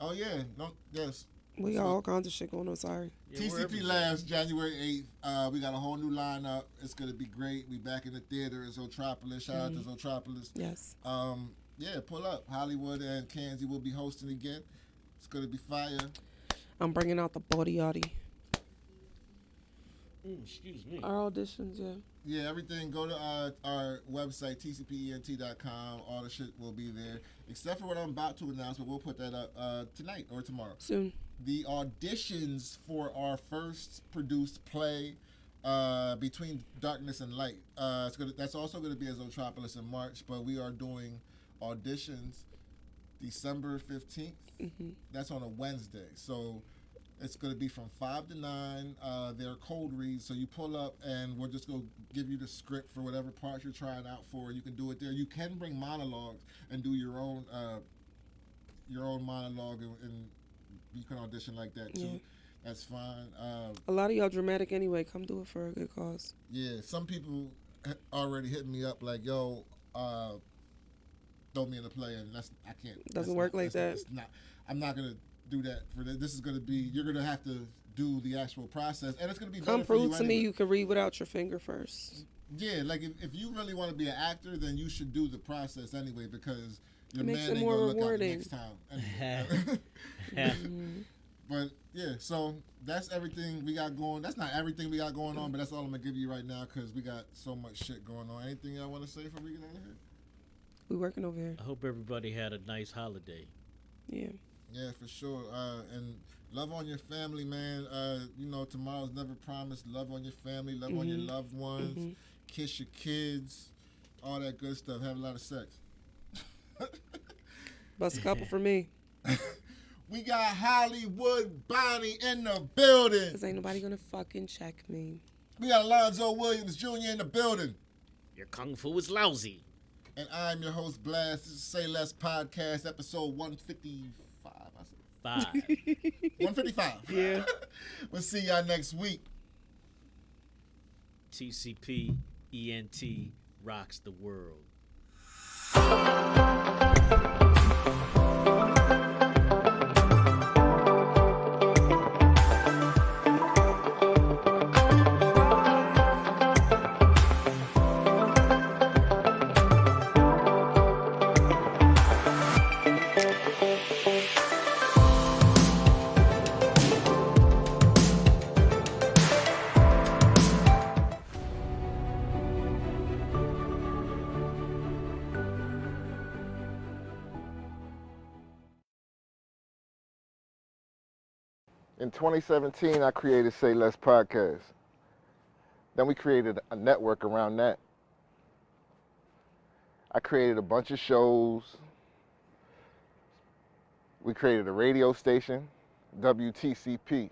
Oh yeah, no, yes. We got all kinds of shit going on. Sorry. Yeah, we're TCP everywhere. Labs, January 8th. We got a whole new lineup. It's gonna be great. We back in the theater in Zootropolis. Shout out to Zootropolis. Yes. Yeah, pull up. Hollywood and Kansas will be hosting again. It's gonna be fire. I'm bringing out the body yachty. Excuse me. Our auditions, yeah. Yeah, everything. Go to our website, tcpent.com. All the shit will be there, except for what I'm about to announce, but we'll put that up tonight or tomorrow. Soon. The auditions for our first produced play, Between Darkness and Light. That's also going to be at Zootropolis in March, but we are doing auditions December 15th. Mm-hmm. That's on a Wednesday. So it's going to be from 5 to 9. They're cold reads, so you pull up and we're just going to give you the script for whatever part you're trying out for. You can do it there. You can bring monologues and do your own monologue, and you can audition like that too. Yeah. That's fine. A lot of y'all dramatic anyway. Come do it for a good cause. Yeah, some people already hit me up like, yo, throw me in a play, and I can't. Doesn't work like that. I'm not going to do that for this. This is going to be, you're going to have to do the actual process, and it's going to be Come better for you prove to me anyway. you can read without your finger first. Yeah, like if you really want to be an actor, then you should do the process anyway, because your It makes man it ain't more gonna look out the rewarding. next time. Anyway. But yeah, so that's everything we got going. That's not everything we got going on, but that's all I'm gonna give you right now because we got so much shit going on. Anything y'all want to say before we get out of here? We working over here. I hope everybody had a nice holiday. Yeah. Yeah, for sure. And love on your family, man. Tomorrow's never promised. Love on your family. Love on your loved ones. Kiss your kids. All that good stuff. Have a lot of sex. Bust a couple for me. We got Hollywood Bonnie in the building. Because ain't nobody going to fucking check me. We got Alonzo Williams Jr. in the building. Your kung fu is lousy. And I'm your host, Blast. This is Sayless Podcast, episode 155. I said 5. 155. Yeah. We'll see y'all next week. TCP ENT rocks the world. In 2017, I created Sayless Podcast. Then we created a network around that. I created a bunch of shows. We created a radio station, WTCP.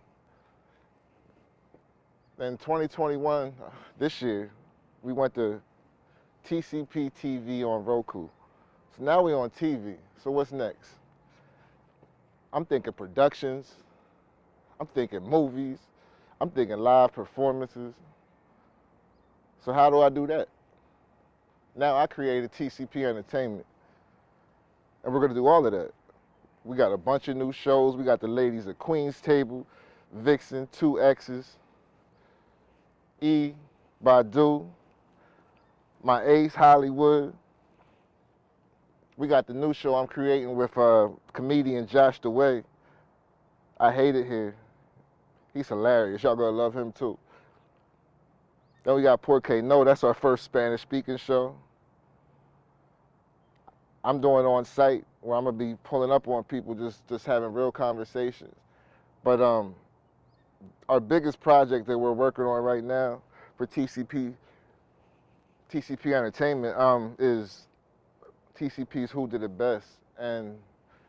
Then 2021, this year, we went to TCP TV on Roku. So now we're on TV. So what's next? I'm thinking productions. I'm thinking movies. I'm thinking live performances. So how do I do that? Now I created TCP Entertainment. And we're gonna do all of that. We got a bunch of new shows. We got the ladies at Queen's Table, Vixen, 2X's, E, Badu, my ace, Hollywood. We got the new show I'm creating with comedian Josh DeWay. I Hate It Here. He's hilarious. Y'all gonna love him too. Then we got Porque No. That's our first Spanish speaking show. I'm doing on site where I'm gonna be pulling up on people, just having real conversations. But our biggest project that we're working on right now for TCP Entertainment is TCP's Who Did It Best, and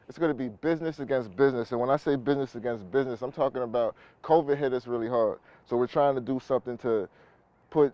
it's going to be business against business. And when I say business against business, I'm talking about COVID hit us really hard. So we're trying to do something to put